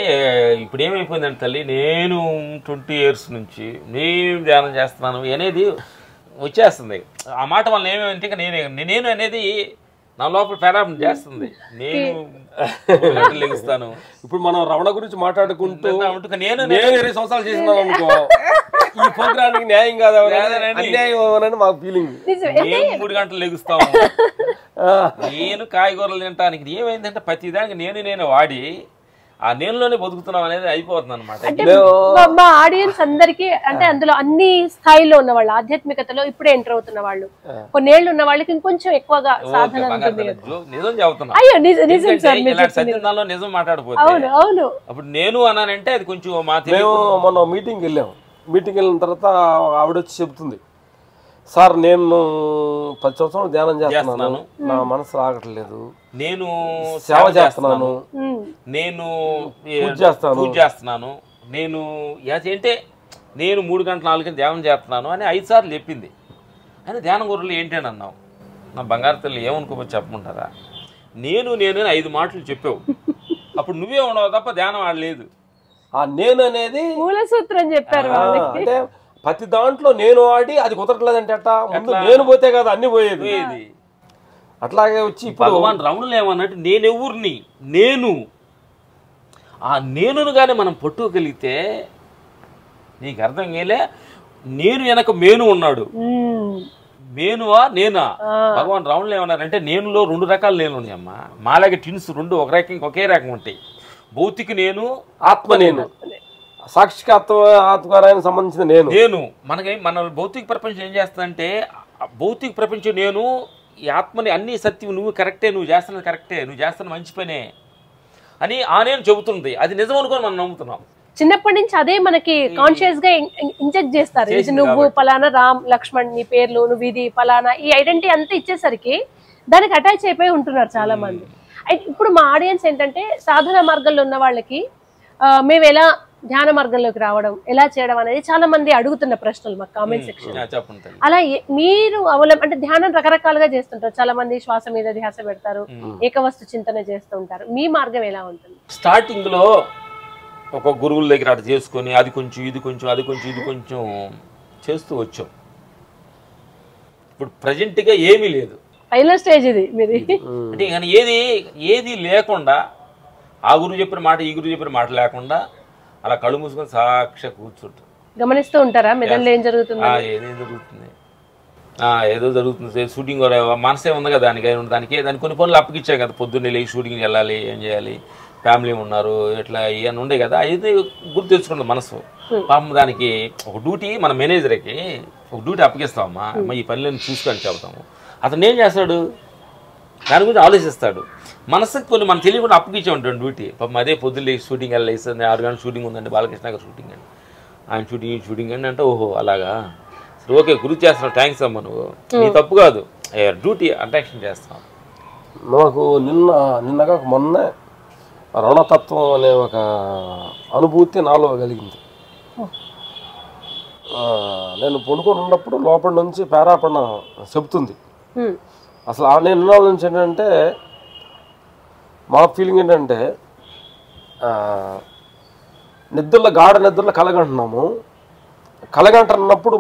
ఇప్పుడు ఏమైపోయిందంటే తల్లి, నేను 20 years నుంచి నేను ధ్యానం చేస్తున్నాను అనేది వచ్చేస్తుంది. ఆ మాట వల్ల ఏమేమంటే నేను అనేది నా లోపల ప్రారంభం చేస్తుంది. నేను లెగుస్తాను. ఇప్పుడు మనం రమణ గురించి మాట్లాడుకుంటూ నేను 20 సంవత్సరాలు చేసినాను అనుకో, ఈ ప్రోగ్రామ్కి న్యాయం కాదు, అన్యాయం మాకు ఫీలింగ్. మేము 3 గంటలు లెగుస్తాము, నేను కాయగూరలు తినడానికి. ఏమైందంటే ప్రతిదానికి నేను వాడి ఆ నేనులోనే బతుకుతున్నాం అనేది అయిపోతుంది అనమాట. మా ఆడియన్స్ అందరికి అంటే అందులో అన్ని స్థాయిలో ఉన్న వాళ్ళు, ఆధ్యాత్మికతలో ఇప్పుడే ఎంటర్ అవుతున్న వాళ్ళు, కొన్నేళ్లు ఉన్న వాళ్ళకి ఇంకొంచెం ఎక్కువగా సాధన నిజం చెబుతున్నా. అయ్యో నిజం సార్, సత్యంలో నిజం మాట్లాడిపోతే అవును. అప్పుడు నేను అన్నానంటే అది కొంచెం మొన్న మీటింగ్కి వెళ్ళాం. మీటింగ్ వెళ్ళిన తర్వాత ఆవిడ వచ్చి చెబుతుంది, సార్ నేను 10 సంవత్సరాలు ధ్యానం చేస్తున్నాను, నా మనసు రాగట్లేదు, నేను సేవ చేస్తున్నాను, నేను పూజ చేస్తున్నాను, నేను ఏంటే నేను 3 గంటలు 4 గంటలు ధ్యానం చేస్తున్నాను అని 5 సార్లు చెప్పింది. అని ధ్యానం గురువులు ఏంటి అని అన్నావు. నా బంగారు తల్లి ఏమనుకోవచ్చు చెప్పమంటారా, నేను 5 మాటలు చెప్పావు, అప్పుడు నువ్వే ఉండవు తప్ప ధ్యానం ఆడలేదు. ఆ నేను అనేది మూల సూత్రం చెప్పారు. అంటే ప్రతి దాంట్లో నేను ఆడి అది కుదరట్లేదంటే అట్ట ముందు నేను పోతే కదా అన్ని పోయేది. అట్లాగే వచ్చి భగవాన్ రమణులు ఏమన్నట్టు నేనెవరిని, నేను ఆ నేనును కానీ మనం పట్టుకోగలిగితే నీకు అర్థం కాలే. నేను వెనక మేను ఉన్నాడు, మేనువా నేనా. భగవాన్ రమణులు ఏమన్నారంటే నేనులో 2 రకాల నేను ఉన్నాయమ్మా. మాలాగే ట్విన్స్ 2 ఒకే రకం ఉంటాయి. భౌతిక నేను, ఆత్మ నేను, సాక్షికాత్మకారానికి సంబంధించిన నేను. మన భౌతిక ప్రపంచం ఏం చేస్తుందంటే భౌతిక ప్రపంచం నేను ఈ ఆత్మని అన్ని సత్యం, నువ్వు కరెక్టే, నువ్వు చేస్తున్నది కరెక్టే, నువ్వు చేస్తున్న మంచి పనే అని ఆ నేను చెబుతుంది. అది నిజం అనుకొని మనం నమ్ముతున్నాం. చిన్నప్పటి నుంచి అదే మనకి కాన్షియస్ గా ఇంజెక్ట్ చేస్తారు. నువ్వు పలానా రామ్ లక్ష్మణ్, నీ పేర్లు, నువ్వు ఇది పలానా, ఈ ఐడెంటిటీ అంతా ఇచ్చేసరికి దానికి అటాచ్ అయిపోయి ఉంటున్నారు చాలా మంది. ఇప్పుడు మా ఆడియన్స్ ఏంటంటే సాధన మార్గంలో ఉన్న వాళ్ళకి మేము ఎలా ధ్యాన మార్గంలోకి రావడం, ఎలా చేయడం అనేది చాలా మంది అడుగుతున్న ప్రశ్నలు మాకు కామెంట్ సెక్షన్. అలా మీరు అంటే ధ్యానం రకరకాలుగా చేస్తుంటారు. చాలా మంది శ్వాస మీద ధ్యాస పెడతారు, ఏకవస్తు చింతన చేస్తూ ఉంటారు. మీ మార్గం ఎలా ఉంటుంది? స్టార్టింగ్ లో ఒక గురువుల దగ్గర అటు చేసుకొని అది కొంచెం ఇది కొంచెం అది కొంచెం ఇది కొంచెం చేస్తూ వచ్చాం. ఇప్పుడు ప్రజెంట్ గా ఏమీ లేదు, ఫైనల్ స్టేజ్ ఇది మీది. అంటే కానీ ఏది లేకుండా ఆ గురువు చెప్పిన మాట ఈ గురువు చెప్పిన మాట లేకుండా అలా కళ్ళు మూసుకొని సాక్ష కూర్చుంటారు. గమనిస్తూ ఉంటారా మెదడులో ఏం జరుగుతుంది? ఏదేం జరుగుతుంది, ఏదో జరుగుతుంది. షూటింగ్ మనసే ఉంది కదా దానికి కొన్ని పనులు అప్పగిచ్చాయి కదా. పొద్దున్నే లేచి షూటింగ్కి వెళ్ళాలి, ఏం చేయాలి, ఫ్యామిలీ ఉన్నారు, ఇట్లా ఇవన్నీ ఉండే కదా. అయితే గుర్తు తెచ్చుకున్నది మనసు. పాపం దానికి ఒక డ్యూటీ, మన మేనేజర్కి ఒక డ్యూటీ అప్పగిస్తామమ్మా, ఈ పనులను చూసుకొని చెబుతాము. అతను ఏం చేస్తాడు, దాని గురించి ఆలోచిస్తాడు. మనసుకి కొన్ని మనం తెలియకుండా అప్పగిచ్చే ఉంటాడు డ్యూటీ. పాపం అదే పొద్దున్న షూటింగ్ వెళ్ళేస్తుంది, 6 గంటల షూటింగ్ ఉందండి, బాలకృష్ణ గారు షూటింగ్ అండి, ఆయన షూటింగ్ అండి అంటే ఓహో అలాగా సరే ఓకే గుర్తు చేస్తున్నావు, థ్యాంక్స్ అమ్మ, నువ్వు నీ తప్పు కాదు, డ్యూటీ అట్రాక్షన్ చేస్తాం. నాకు నిన్నగా మొన్న రుణతత్వం అనే ఒక అనుభూతి నాలో కలిగింది. నేను పడుకొని ఉన్నప్పుడు లోపల నుంచి పేరాపణ చెబుతుంది. అసలు నేను ఉన్న నుంచి ఏంటంటే మా ఫీలింగ్ ఏంటంటే నిద్రలో గాఢ నిద్రలో కలగంటున్నాము. కలగంటున్నప్పుడు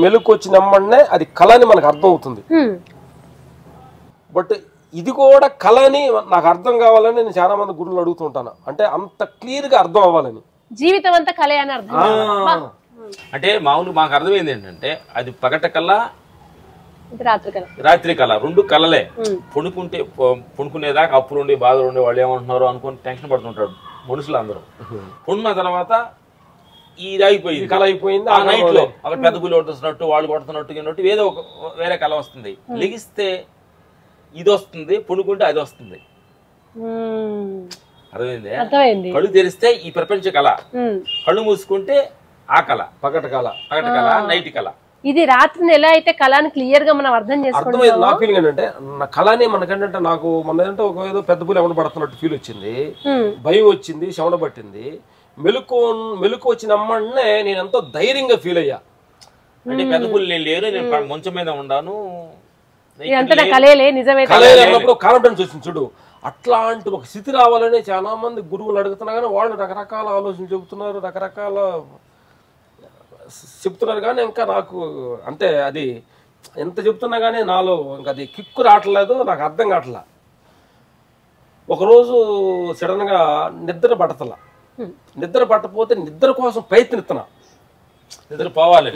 మెలకు వచ్చి నమ్మనే అది కళ అని మనకు అర్థం అవుతుంది. బట్ ఇది కూడా కళ అని నాకు అర్థం కావాలని నేను చాలా మంది గురువులు అడుగుతుంటాను. అంటే అంత క్లియర్గా అర్థం అవ్వాలని. జీవితం అంతా కళ అని అర్థం. అంటే మామూలు మాకు అర్థమైంది ఏంటంటే అది పగట కళ, రాత్రి కళ, రెండు కళలే. పుణుకునేదాకా అప్పులు ఉండి బాధలు ఉండి వాళ్ళు ఏమంటున్నారో అనుకుని టెన్షన్ పడుతుంటాడు మనుషులు అందరూ. పుణ్ణ తర్వాత ఇది అయిపోయింది, కళ అయిపోయింది. ఆ నైట్ లో అక్కడ పెద్ద గుళ్ళు కొడుతున్నట్టు వాళ్ళు కొడుతున్నట్టు ఏదో ఒక వేరే కళ వస్తుంది. లెగిస్తే ఇది వస్తుంది, పుణుకుంటే అది వస్తుంది. అర్థమైంది? కళ్ళు తెరిస్తే ఈ ప్రపంచ కళ, కళ్ళు మూసుకుంటే ఆ కళ పగట కళ, నైట్ కళ. ఇది రాత్రిని ఎలా అయితే కళని క్లియర్ గా మనం అర్థం అర్థమైంది. నా ఫీలింగ్ ఏంటంటే నా కళని మనకంటే నాకు మన ఏంటంటే ఒక ఏదో పెద్ద పూలు ఎవరు పడుతున్నట్టు ఫీల్ వచ్చింది, భయం వచ్చింది, శవన పట్టింది. మెలకు వచ్చిన అమ్మనే నేను ఎంతో ధైర్యంగా ఫీల్ అయ్యా. అంటే పెద్ద పూలు నేను లేరు, నేను మంచం మీద ఉన్నాను అన్నప్పుడు కాన్ఫిడెన్స్ వచ్చింది. చూడు, అట్లాంటి ఒక స్థితి రావాలని చాలా మంది గురువులు అడుగుతున్నా కానీ వాళ్ళు రకరకాల ఆలోచనలు చెబుతున్నారు, రకరకాల చెప్తున్నారు. కానీ ఇంకా నాకు అంటే అది ఎంత చెప్తున్నా కానీ నాలో ఇంకా అది కిక్కు రావట్లేదు, నాకు అర్థం కావట్లా. ఒకరోజు సడన్ గా నిద్ర పట్టపోతే నిద్ర కోసం ప్రయత్నిస్తున్నా. నిద్ర పోవాలి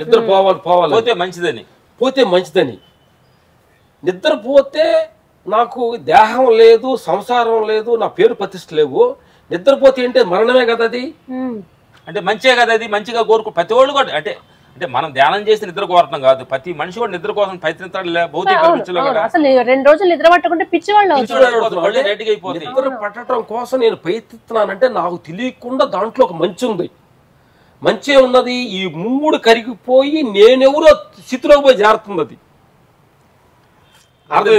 పోతే మంచిదని. నిద్రపోతే నాకు దేహం లేదు, సంసారం లేదు, నా పేరు ప్రతిష్ట లేవు. నిద్రపోతే ఏంటి మరణమే కదా అది. అంటే మంచిగా కదా అది, మంచిగా కోరుకో ప్రతి వాళ్ళు కూడా. అంటే అంటే మనం ధ్యానం చేసి నిద్ర కోరటం కాదు, ప్రతి మనిషి కూడా నిద్ర కోసం ప్రయత్నిస్తాడు. భౌతిక అసలు 2 రోజులు నిద్ర పట్టకుంటే పిచ్చివాళ్ళు. నిద్ర పట్టడం కోసం నేను ప్రయత్నిస్తున్నానంటే నాకు తెలియకుండా దాంట్లో ఒక మంచి ఉంది. మంచి ఉన్నది ఈ 3 కరిగిపోయి నేనెవరో స్థితిలోకి పోయి జారుతుంది. అది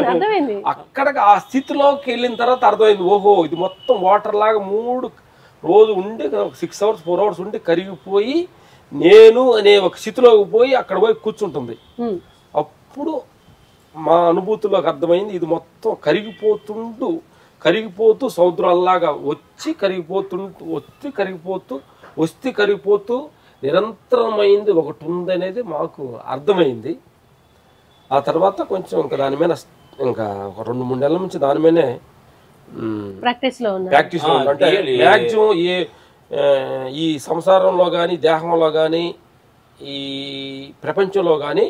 అర్థమైంది. అక్కడ ఆ స్థితిలోకి వెళ్ళిన తర్వాత అర్థమైంది, ఓహో ఇది మొత్తం వాటర్ లాగా 3 రోజు ఉండి 6 hours 4 hours ఉండి కరిగిపోయి నేను అనే ఒక స్థితిలోకి పోయి అక్కడ పోయి కూర్చుంటుంది. అప్పుడు మా అనుభూతిలోకి అర్థమైంది, ఇది మొత్తం కరిగిపోతూ సముద్రాల్లాగా వచ్చి కరిగిపోతూ నిరంతరమైంది ఒకటి ఉందనేది మాకు అర్థమైంది. ఆ తర్వాత కొంచెం ఇంకా దాని మీద ఇంకా ఒక 2-3 నెలల నుంచి దాని మీదనే ప్రాక్టీస్ లో అంటే మ్యాక్సిమం ఈ సంసారంలో కానీ దేహంలో కానీ ఈ ప్రపంచంలో కానీ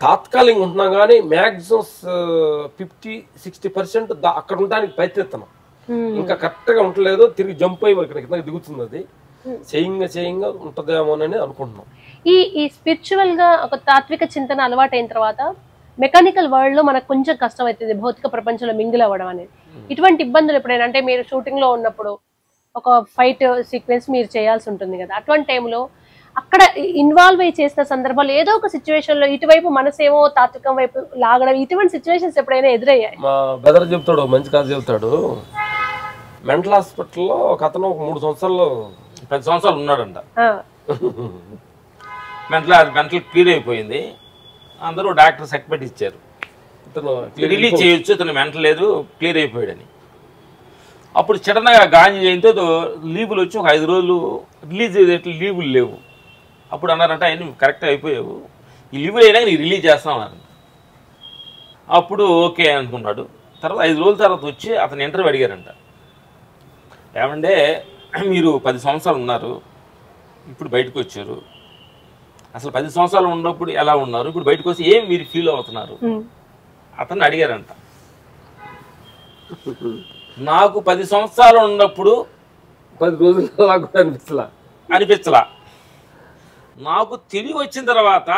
తాత్కాలికంగా ఉంటున్నాం కానీ మ్యాక్సిమం 50-60% అక్కడ ఉండడానికి ప్రయత్నిస్తున్నాం. ఇంకా కరెక్ట్ గా ఉండలేదు, తిరిగి జంప్ అయ్యి ఇక్కడ కింద దిగుతుంది. అది చేయంగా ఉంటదేమోనని అనుకుంటున్నాం. ఈ స్పిరిచువల్ గా ఒక తాత్విక చింతన అలవాటు అయిన తర్వాత మెకానికల్ వరల్డ్ లో మనకు కొంచెం కష్టం అవుతుంది భౌతిక ప్రపంచంలో మింగిల్ అవ్వడం అనేది. ఇటువంటి ఇబ్బందులు ఎప్పుడైనా అంటే మీరు షూటింగ్ లో ఉన్నప్పుడు ఒక ఫైట్ సీక్వెన్స్ మీరు చేయాల్సి ఉంటుంది కదా, అటువంటి టైంలో అక్కడ ఇన్వాల్వ్ అయ్యి చేసిన సందర్భాలు ఏదో ఒక సిచ్యువేషన్ లో ఇటువైపు మనసేమో తాత్వికం వైపు లాగడం, ఇటువంటి సిచ్యువేషన్స్ ఎప్పుడైనా ఎదురయ్యాయి? మా బ్రదర్ చెప్తాడు, మంచి కాదు చెప్తాడు. మెంటల్ హాస్పిటల్లో ఒక అతను 3 సంవత్సరాలు 10 సంవత్సరాలు ఉన్నాడంట. మెంటల్ క్లియర్ అయిపోయింది, అందరూ డాక్టర్ సర్టిఫికేట్ ఇచ్చారు, రిలీజ్ చేయొచ్చు, ఇతను మెంటల్ లేదు, క్లియర్ అయిపోయాడని. అప్పుడు సడన్గా గాంధీ జయంతితో లీవులు వచ్చి ఒక 5 రోజులు రిలీజ్ అయ్యేట్లు లీవులు లేవు. అప్పుడు అన్నారంట ఆయన కరెక్ట్ అయిపోయావు, ఈ లీవులు అయినా నీకు రిలీజ్ చేస్తాం అన్నారు. అప్పుడు ఓకే అనుకున్నాడు. తర్వాత 5 రోజుల తర్వాత వచ్చి అతను ఇంటర్వ్యూ అడిగారంట, ఏమంటే మీరు 10 సంవత్సరాలు ఉన్నారు, ఇప్పుడు బయటకు వచ్చారు, అసలు 10 సంవత్సరాలు ఉన్నప్పుడు ఎలా ఉన్నారు, ఇప్పుడు బయటకు వచ్చి ఏం మీరు ఫీల్ అవుతున్నారు అతను అడిగారంట. నాకు 10 సంవత్సరాలు ఉన్నప్పుడు 10 రోజులు అనిపించలా, నాకు తిరిగి వచ్చిన తర్వాత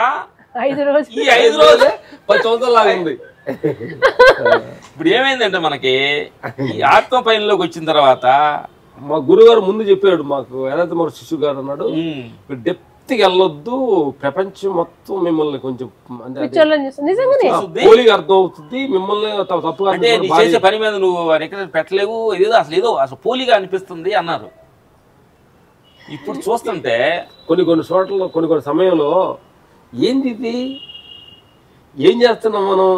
5 రోజులు ఈ 5 రోజులు 10 సంవత్సరాలు లాగా ఉంది. ఇప్పుడు ఏమైందంటే మనకి ఈ ఆత్మ పైనలోకి వచ్చిన తర్వాత మా గురుగారు ముందు చెప్పాడు మాకు, ఏదైతే మన శిశు గారు అన్నాడు, డెప్త్కి వెళ్ళొద్దు, ప్రపంచం మొత్తం మిమ్మల్ని కొంచెం పోలిగా అర్థం అవుతుంది, మిమ్మల్ని తప్పుగా అంటే నీ చేసే పని మీద నువ్వు పెట్టలేవు, ఏదో అసలు పోలిగా అనిపిస్తుంది అన్నారు. ఇప్పుడు చూస్తుంటే కొన్ని చోట్ల కొన్ని సమయంలో ఏంది ఇది, ఏం చేస్తున్నాం మనం,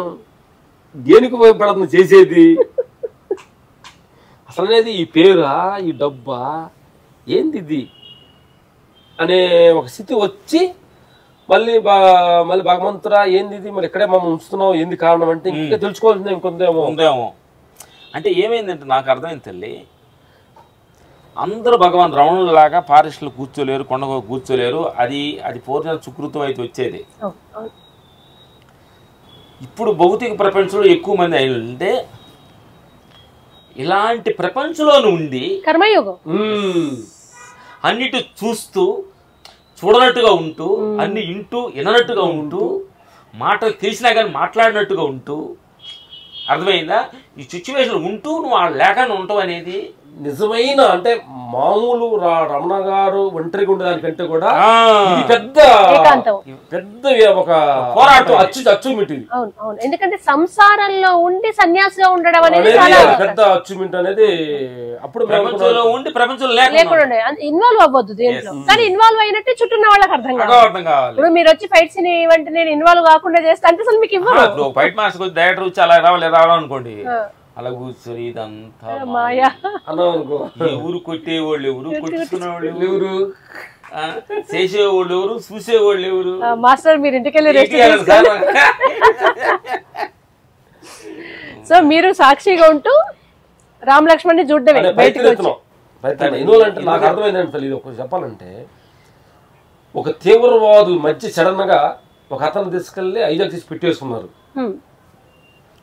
దేనికి ఉపయోగపడుతుంది చేసేది అసలు అనేది, ఈ పేరా ఈ డబ్బా ఏంది ఇది అనే ఒక స్థితి వచ్చి మళ్ళీ భగవంతురా ఏంది ఇది, మరి ఇక్కడే మనం ఉంచుతున్నాం, ఏంది కారణం అంటే ఇంకా తెలుసుకోవాల్సింది ఇంకొందేమో ఉందేమో. అంటే ఏమైందంటే నాకు అర్థమైంది తల్లి, అందరూ భగవాన్ రమణులాగా ఫారెస్ట్లో కూర్చోలేరు, కొండగో కూర్చోలేరు. అది పూర్ణ సుకృతం అయితే వచ్చేది. ఇప్పుడు భౌతిక ప్రపంచంలో ఎక్కువ మంది అంటే ఇలాంటి ప్రపంచంలో ఉండి కర్మయోగం అన్నిటి చూస్తూ చూడనట్టుగా ఉంటూ, అన్ని ఇంటూ విననట్టుగా ఉంటూ, మాటలు తెలిసినా కానీ మాట్లాడినట్టుగా ఉంటూ, అర్థమైందా? ఈ సిచ్యువేషన్ ఉంటూ నువ్వు లేకుండా ఉంటావు అనేది నిజమైన, అంటే మామూలు రమణ గారు ఒంటరిగా ఉండేదానికంటే కూడా ఇది పెద్ద ఒక పోరాటం, అచీవ్మెంట్ ఇది. అవును అవును, ఎందుకంటే సంసారంలో ఉండి సన్యాసిగా ఉండడం అనేది పెద్ద అచీవ్మెంట్ అనేది. అప్పుడు ప్రపంచంలో ఉండి ప్రపంచంలో లేకుండా ఇన్వాల్వ్ అవ్వద్దు దేంట్లో, కానీ ఇన్వాల్వ్ అయినట్టే చుట్టూ వాళ్ళకి అర్థం కావాలి. ఇప్పుడు మీరు వచ్చి ఫైట్ సీన్ ఇవ్వండి, నేను ఇన్వాల్వ్ కాకుండా చేస్తే అంటే అసలు మీకు ఇవ్వరు. ఫైట్ మాస్టర్ వచ్చి డైరెక్టర్ వచ్చి అలా రావాలనుకోండి, అలా కూర్చొని ఇదంతా మాయా, ఈ ఊరు కొట్టేవాళ్ళు ఎవరు, కొట్టుకునేవాళ్ళు ఎవరు, చేసేవాళ్ళు ఎవరు, చూసేవాళ్ళు ఎవరు? మాస్టర్ మీరు ఇంటికి వెళ్ళి రెస్ట్. సో మీరు సాక్షిగా ఉంటూ రామ లక్ష్మణ్ ని చూడడమే బయటకు వచ్చి. ఎందుకంటే నాకు అర్థమైందంటే ఇది ఒక చెప్పాలంటే, ఒక తీవ్రవాదు మధ్య సడన్ గా ఒక అతను తీసుకెళ్లి ఐజాక్ చేసి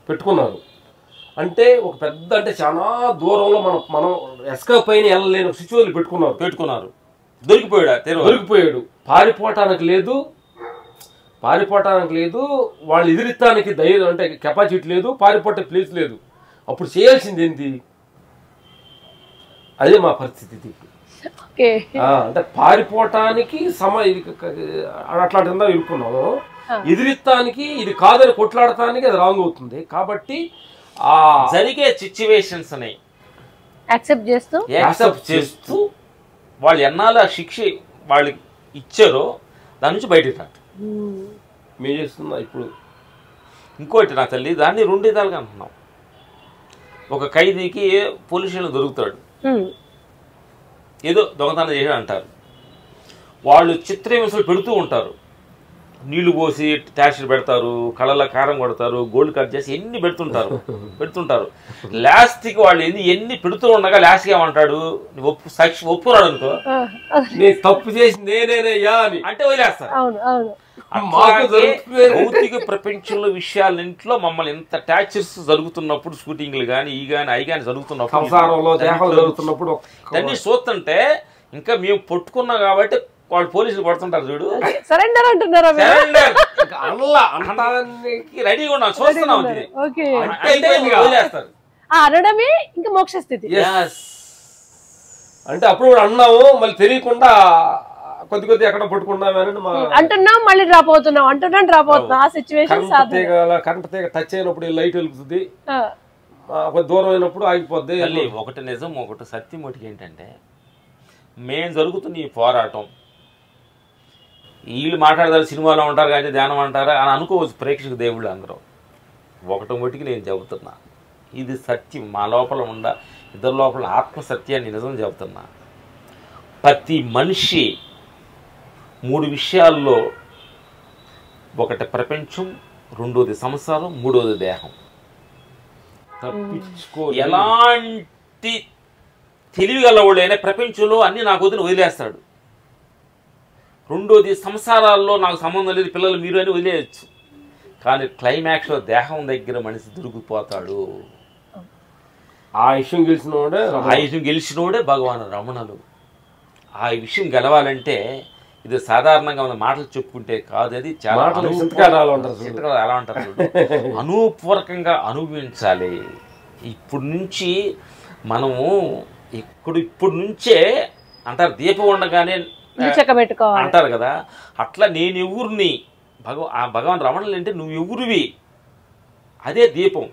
పెట్టుకున్నారు అంటే ఒక పెద్ద, అంటే చాలా దూరంలో మనం ఎస్కేప్ అయిన వెళ్ళలేని సిచ్యువేషన్ పెట్టుకున్నారు. దొరికిపోయాడు. పారిపోవటానికి లేదు, వాళ్ళు ఎదిరిస్తానికి ధైర్యం అంటే కెపాసిటీ లేదు, పారిపోటే ప్లేస్ లేదు. అప్పుడు చేయాల్సింది ఏంటి? అదే మా పరిస్థితి. అంటే పారిపోవటానికి అట్లాంటి ఇరుక్కున్నాము, ఎదిరిస్తానికి ఇది కాదని కొట్లాడటానికి అది రాంగ్ అవుతుంది. కాబట్టి జరిగే సిచ్యువేషన్స్ ని యాక్సెప్ట్ చేస్తూ వాళ్ళు ఎన్నాళ్ళు ఆ శిక్ష వాళ్ళకి ఇచ్చారో దాని నుంచి బయటకు రాదు. మేము చేస్తున్నా ఇప్పుడు ఇంకోటి నా తల్లి, దాన్ని రెండు విధాలుగా అంటున్నాం. ఒక ఖైదీకి పోలీసులు దొరుకుతాడు, ఏదో దొంగతనం చేసి అంటారు, వాళ్ళు చిత్రహింసలు పెడుతూ ఉంటారు. నీళ్లు పోసి ట్యాక్సీలు పెడతారు, కళ్ళలో కారం కొడతారు, గోల్డ్ కట్ చేసి ఎన్ని పెడుతుంటారు. లాస్ట్కి వాళ్ళు ఎన్ని పెడుతూ ఉండగా లాస్ట్కి ఏమంటాడు, ఒప్పురాడు అనుకో, నేను తప్పు చేసి నేనేనయ్యా అని అంటే వదిలేస్తారు. భౌతిక ప్రపంచంలో విషయాలన్నింటిలో మమ్మల్ని ఎంత టార్చర్స్ జరుగుతున్నప్పుడు, షూటింగ్లు కానీ అవి కానీ జరుగుతున్నప్పుడు అన్ని చూస్తుంటే ఇంకా మేము పట్టుకున్నాం కాబట్టి వాళ్ళు పోలీసులు పడుతుంటారు. చూడు, సరెండర్ అంటున్నారా? రెడీగా ఉన్నాం, చూస్తున్నాం. అనడమే ఇంకా మోక్ష స్థితి. అంటే అప్పుడు అన్నాము, మళ్ళీ తెలియకుండా కొద్ది ఎక్కడ పట్టుకున్నామని అంటున్నాం, మళ్ళీ డ్రాప్ అవుతున్నాం. ఆ సిచ్యువేషన్ కరెంట్ తీగ టచ్ అయినప్పుడు లైట్ వెలుగుతుంది, దూరం అయినప్పుడు ఆగిపోద్ది. ఒకటి నిజం, ఒకటి సత్యం. ఒకటి ఏంటంటే, మేము జరుగుతున్న ఈ పోరాటం, వీళ్ళు మాట్లాడతారు సినిమాలో ఉంటారు కానీ ధ్యానం అంటారా అని అనుకోవచ్చు ప్రేక్షక దేవుళ్ళు అందరూ. ఒకటి నేను చెబుతున్నా, ఇది సత్యం. మా లోపల ఇద్దరు లోపల ఆత్మసత్యాన్ని నిజం చెబుతున్నా. ప్రతి మనిషి 3 విషయాల్లో, ఒకటి ప్రపంచం, రెండోది సంసారం, మూడోది దేహం. ఎలాంటి తెలివిగలవాళ్ళైనా ప్రపంచంలో అన్ని నాకు వదిలేస్తాడు. రెండోది సంసారాల్లో నాకు సంబంధం లేదు, పిల్లలు మీరు అని వదిలేయచ్చు. కానీ క్లైమాక్స్లో దేహం దగ్గర మనిషి దొరికిపోతాడు. ఆ విషయం గెలిచినోడే భగవాన్ రమణులు. ఆ విషయం గెలవాలంటే ఇది సాధారణంగా మన మాటలు చెప్పుకుంటే కాదు, అది చాలా ఎలా ఉంటారు, అనుపూర్వకంగా అనుభవించాలి. ఇప్పుడు నుంచి మనము ఇప్పుడు నుంచే అంటారు, దీపం ఉండగానే అంటారు కదా, అట్లా నేను ఎవరిని భగవాన్ రమణులు అంటే నువ్వు ఎవరివి, అదే దీపం.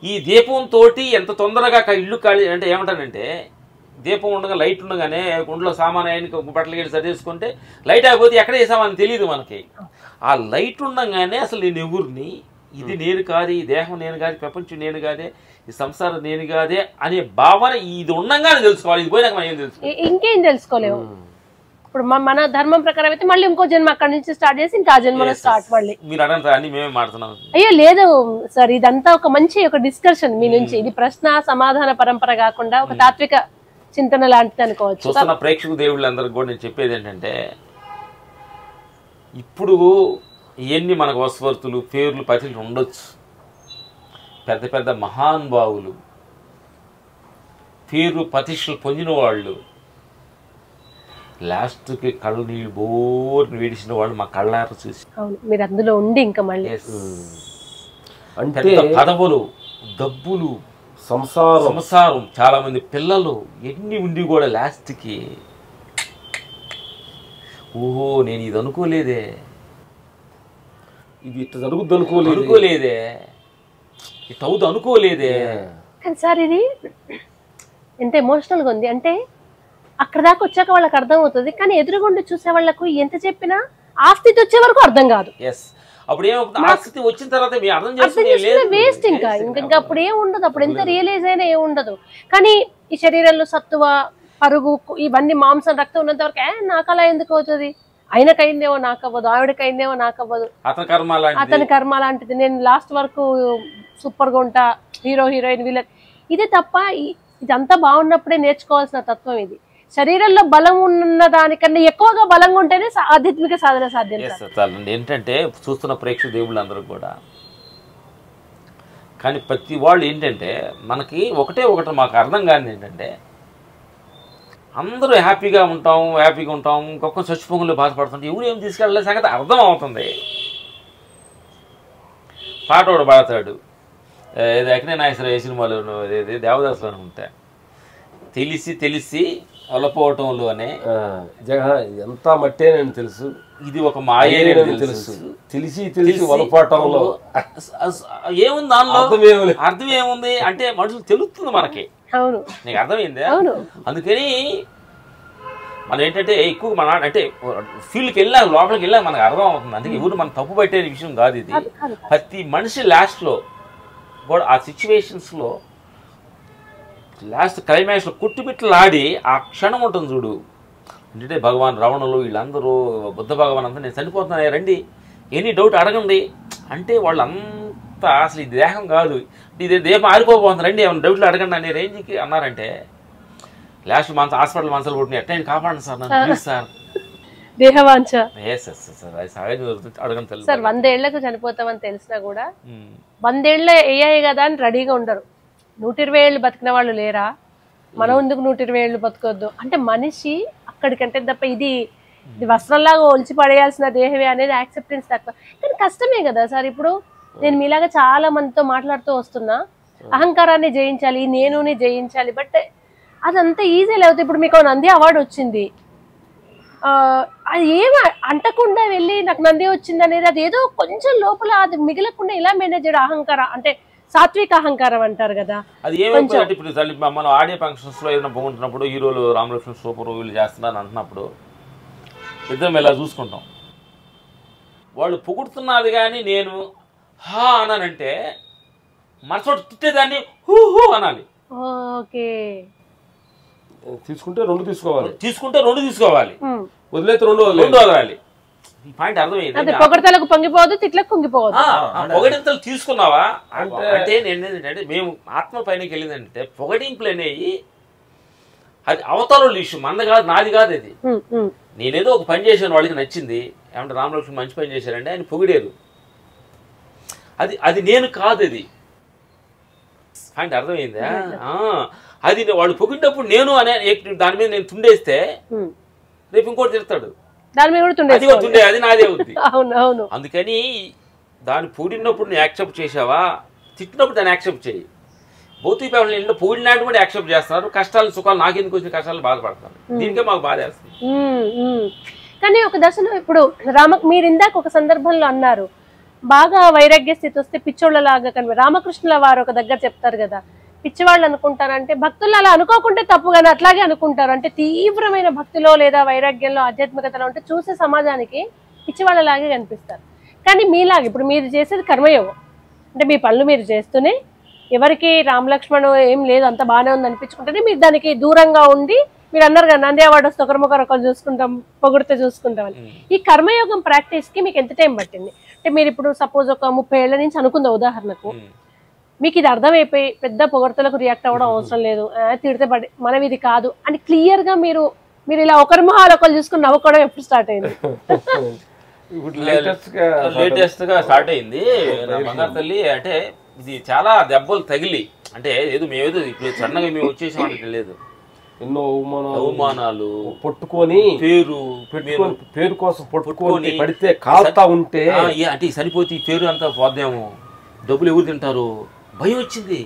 ఈ దీపంతో ఎంత తొందరగా ఇల్లు ఖాళీ అంటే ఏమంటానంటే, దీపం ఉండగా లైట్ ఉండగానే ఒంట్లో సామాన్ ఆయనకి బట్టలు గట్టి సరిచేసుకుంటే లైట్ అయిపోతే ఎక్కడ వేసామని తెలియదు మనకి. ఆ లైట్ ఉండగానే అసలు నేను ఎవరిని, ఇది నేను కాదు, ఈ దేహం నేను కాదు, ప్రపంచం నేను కాదే, ఈ సంసారం నేను కాదే అనే భావన ఇది ఉండగానే తెలుసుకోవాలి. ఇది పోయినాక మనం ఏం తెలుసుకోవాలి, ఇంకేం తెలుసుకోలేము. ఇప్పుడు మన ధర్మం ప్రకారం అయితే మళ్ళీ ఇంకో జన్మ అక్కడి నుంచి స్టార్ట్ చేసి ఇంకా ఆ జన్మలో స్టార్ట్ మళ్ళీ. మీరు అడంతా అన్ని మేమే మాడుతున్నాం. అయ్యో లేదు సార్, ఇదంతా ఒక మంచి ఒక డిస్కషన్ మీ నుంచి. ఇది ప్రశ్న సమాధాన పరంపర కాకుండా ఒక తాత్విక చింతన లాంటిది అనుకోవచ్చు. చూస్తున్న ప్రేక్షకు దేవుళ్ళందరికీ కూడా నేను చెప్పేది ఏంటంటే, ఇప్పుడు ఇవన్నీ మనకు వస్వర్తులు పేర్లు పతిలు ఉండొచ్చు, పెద్ద పెద్ద మహానుభావులు పేరు ప్రతిష్టలు పొందిన వాళ్ళు లాస్ట్కి కళ్ళు నీళ్ళు బోర్ని వేడిసిన వాళ్ళు మా కళ్ళారు చూసి. అవును, మీరు అందులో ఉండి ఇంకా మళ్ళీ అంటే పదవులు, డబ్బులు, సంసారం, చాలా మంది పిల్లలు ఎన్ని ఉండి కూడా లాస్ట్కి ఓహో నేను ఇది అనుకోలేదే, ఇది ఇట్లా జరుగుద్ది అనుకోలేదే, ఇట్ అవుదు అనుకోలేదే. కానీ సార్ ఇది ఎంత ఎమోషనల్గా ఉంది అంటే అక్కడ దాకా వచ్చాక వాళ్ళకి అర్థం అవుతుంది, కానీ ఎదురుగుండి చూసే వాళ్ళకు ఎంత చెప్పినా ఆ స్థితి వచ్చే వరకు అర్థం కాదు. అప్పుడు ఏమవుతుంది, ఆ స్థితి వచ్చిన తర్వాత మీ అర్థం చేసుకునే వేస్ట్. ఇంకా అప్పుడు ఏం ఉండదు, అప్పుడు ఎంత రియలైజ్ అయినా ఏం ఉండదు. కానీ ఈ శరీరంలో సత్తువ, పరుగు, ఇవన్నీ మాంసం, రక్తం ఉన్నంత వరకు నాకు అలా ఎందుకు అవుతుంది, ఆయనకైందేమో నాకు అవ్వదు, ఆవిడకైందేమో నాకు అవ్వదు, అతని కర్మ లాంటిది, నేను లాస్ట్ వరకు సూపర్ గా ఉంటా, హీరో హీరోయిన్ విలన్. ఇదే తప్ప ఇదంతా బాగున్నప్పుడే నేర్చుకోవాల్సిన తత్వం ఇది. శరీరంలో బలం ఉన్న దానికన్నా ఎక్కువగా బలంగా ఉంటేనే ఆధ్యాత్మిక సాధన సాధ్యం. ఏంటంటే చూస్తున్న ప్రేక్షక దేవుళ్ళందరూ కూడా, కానీ ప్రతి వాళ్ళు ఏంటంటే మనకి ఒకటే మాకు అర్థం కాని ఏంటంటే, అందరూ హ్యాపీగా ఉంటాం, ఇంకొక చచ్చిపోకుండా బాధపడుతుంటే ఎవరు ఏం తీసుకెళ్ళలే సంగతి అర్థం అవుతుంది. పాట ఒకడు పాడతాడు, ఏదో అక్కినే నాగేశ్వరరావు ఏ సినిమాలో ఏది దేవదాసులో ఉంటా, తెలిసి వలపోవటంలోనే ఎంత మట్టే నేను తెలుసు, ఇది ఒక మాయే తెలుసు, తెలిసి వలపోవటంలో ఏముంది, దానిలో అర్థం ఏముంది అంటే మనుషులు తెలుస్తుంది మనకి. అవును, నీకు అర్థమైందా? అందుకని మనం ఏంటంటే ఎక్కువ మన అంటే ఫీల్డ్కి వెళ్ళాక లోపలికి వెళ్ళాక మనకు అర్థం అవుతుంది. అందుకే ఎవరు మనం తప్పు పట్టే విషయం కాదు ఇది. ప్రతి మనిషి లాస్ట్లో కూడా ఆ సిచ్యువేషన్స్లో లాస్ట్ క్లైమాక్స్లో కుట్టుబిట్టలాడి ఆ క్షణం ఉంటుంది చూడు. అంటే భగవాన్ రావణులు వీళ్ళందరూ బుద్ధ భగవాన్ అంతా నేను చనిపోతున్నాను రండి, ఎనీ డౌట్ అడగండి అంటే వాళ్ళంతా అసలు ఇది దేహం కాదు, ఇది దేహం ఆరిపోతుంది రండి, ఏమైనా డౌట్లు అడగండి అనే రేంజ్కి అన్నారంటే లాస్ట్ హాస్పిటల్ మనసులు కొట్టిన ఎట్టయినా కాపాడండి సార్, నన్ను ప్లీజ్ సార్, దేహవాంఛ. అడగండి సార్ 100 ఏళ్లకు చనిపోతామని తెలిసినా కూడా 100 ఏళ్ళు అయ్యాయి కదా అని రెడీగా ఉండరు. 120 ఏళ్ళు బతికిన వాళ్ళు లేరా, మనం ఎందుకు 120 ఏళ్ళు బతకొద్దు అంటే మనిషి అక్కడికంటే తప్ప ఇది వస్త్రంలాగా ఒలిచి పడేయాల్సిన దేహమే అనేది యాక్సెప్టెన్స్ తక్కువ. కానీ కష్టమే కదా సార్. ఇప్పుడు నేను మీలాగా చాలా మందితో మాట్లాడుతూ వస్తున్నా, అహంకారాన్ని జయించాలి, నేనుని జయించాలి, బట్ అదంతా ఈజీ లేకపోతే ఇప్పుడు మీకు నంది అవార్డు వచ్చింది, అది ఏమి అంటకుండా వెళ్ళి నాకు నంది వచ్చింది అనేది అది ఏదో కొంచెం లోపల అది మిగలకుండా ఇలా మేనేజ్ చేయడం అహంకారం అంటే సాత్విక అహంకారం అంటారు కదా. అది ఏమంటే ఇప్పుడు మనం ఆడియో ఫంక్షన్స్ లో ఏదైనా బాగుంటున్నప్పుడు హీరోలు రామలక్ష్మణ్ సూపర్ వీళ్ళు చేస్తున్నారు అంటున్నప్పుడు ఇద్దరం ఇలా చూసుకుంటాం. వాళ్ళు పొగుడుతున్నది కానీ నేను హా అన్నానంటే మనసోటి తిట్టేదాన్ని హూ హూ అనాలి. ఓకే, తీసుకుంటే 2 తీసుకోవాలి, వదిలేతే 2 వదలాలి. ఈ పాయింట్ అర్థమైంది. పొగడతలకు పొంగిపోవద్దు, తిట్లకు కుంగిపోవద్దు. పొగడింతలు తీసుకున్నావా అంటే నేను మేము ఆత్మ పైనకి వెళ్ళిందంటే పొగడింపులు అనేవి అది అవతల ఇష్యూ, మంద కాదు, నాది కాదు. అది నేనేదో ఒక పని చేశాను, వాళ్ళకి నచ్చింది, ఏమంటే రామలక్ష్మణ్ మంచి పని చేశారంటే ఆయన పొగిడారు, అది నేను కాదు. అది పాయింట్ అర్థమైందా? అది వాళ్ళు పొగిడినప్పుడు నేను అనే దాని మీద నేను తుండేస్తే రేపు ఇంకోటి తిడతాడు, దాని మీద తుండే అది నాదే అవుద్ది. అవును, అందుకని దాన్ని పొగిడినప్పుడు నువ్వు యాక్సెప్ట్ చేసావా, తిట్టినప్పుడు దాన్ని యాక్సెప్ట్ చేయి. భౌతిక పేపర్లు ఇంట్లో పొగిడినట్టు కూడా యాక్సెప్ట్ చేస్తున్నారు, కష్టాలు సుఖాలు నాకెందుకు వచ్చిన కష్టాలు బాధపడతారు, దీనికే మాకు బాధ వేస్తుంది. కానీ ఒక దశలో ఇప్పుడు మీరు ఇందాక ఒక సందర్భంలో అన్నారు బాగా వైరాగ్య స్థితి వస్తే పిచ్చోళ్ళలాగా కనిపి రామకృష్ణుల వారు ఒక దగ్గర చెప్తారు కదా, పిచ్చివాళ్ళు అనుకుంటారంటే భక్తులు అలా అనుకోకుంటే తప్పు, కానీ అట్లాగే అనుకుంటారు. అంటే తీవ్రమైన భక్తిలో లేదా వైరాగ్యంలో ఆధ్యాత్మికతలో ఉంటే చూసే సమాజానికి పిచ్చివాళ్ళలాగే కనిపిస్తారు. కానీ మీలాగా ఇప్పుడు మీరు చేసేది కర్మయోగం, అంటే మీ పనులు మీరు చేస్తూనే ఎవరికి రామలక్ష్మణ్ ఏం లేదు అంత బాగానే ఉంది అనిపించుకుంటేనే మీరు దానికి దూరంగా ఉండి, మీరు అన్నారు కదా నంది అవార్డు వస్తే ఒకరు చూసుకుంటాం, పొగిడితే చూసుకుంటాం అని. ఈ కర్మయోగం ప్రాక్టీస్ కి మీకు ఎంత టైం పట్టింది? అంటే మీరు ఇప్పుడు సపోజ్ ఒక 30 ఏళ్ల నుంచి అనుకుందా ఉదాహరణకు, మీకు ఇది అర్థమైపోయి పెద్ద పొగడ్తలకు రియాక్ట్ అవ్వడం అవసరం లేదు, తిడితే మనం ఇది కాదు అని క్లియర్ గా మీరు ఇలా ఒకరి మొహాలు ఒకరు చూసుకుని నవ్వుకోవడం ఎప్పుడు స్టార్ట్ అయింది? లేటెస్ట్ గా స్టార్ట్ అయింది బంగారు తల్లి. అంటే ఇది చాలా దెబ్బలు తగిలి, అంటే మేమేదో ఇప్పుడు సడన్గా మేము వచ్చేసామంటే లేదు, ఎన్నో అవమానాలు పట్టుకొని పేరు కోసం పట్టుకొని పడితే కాల్తా ఉంటే అంటే సరిపోతే ఈ పేరు అంతా పోద్దాము, డబ్బులు ఎవరు తింటారు, భయం వచ్చింది.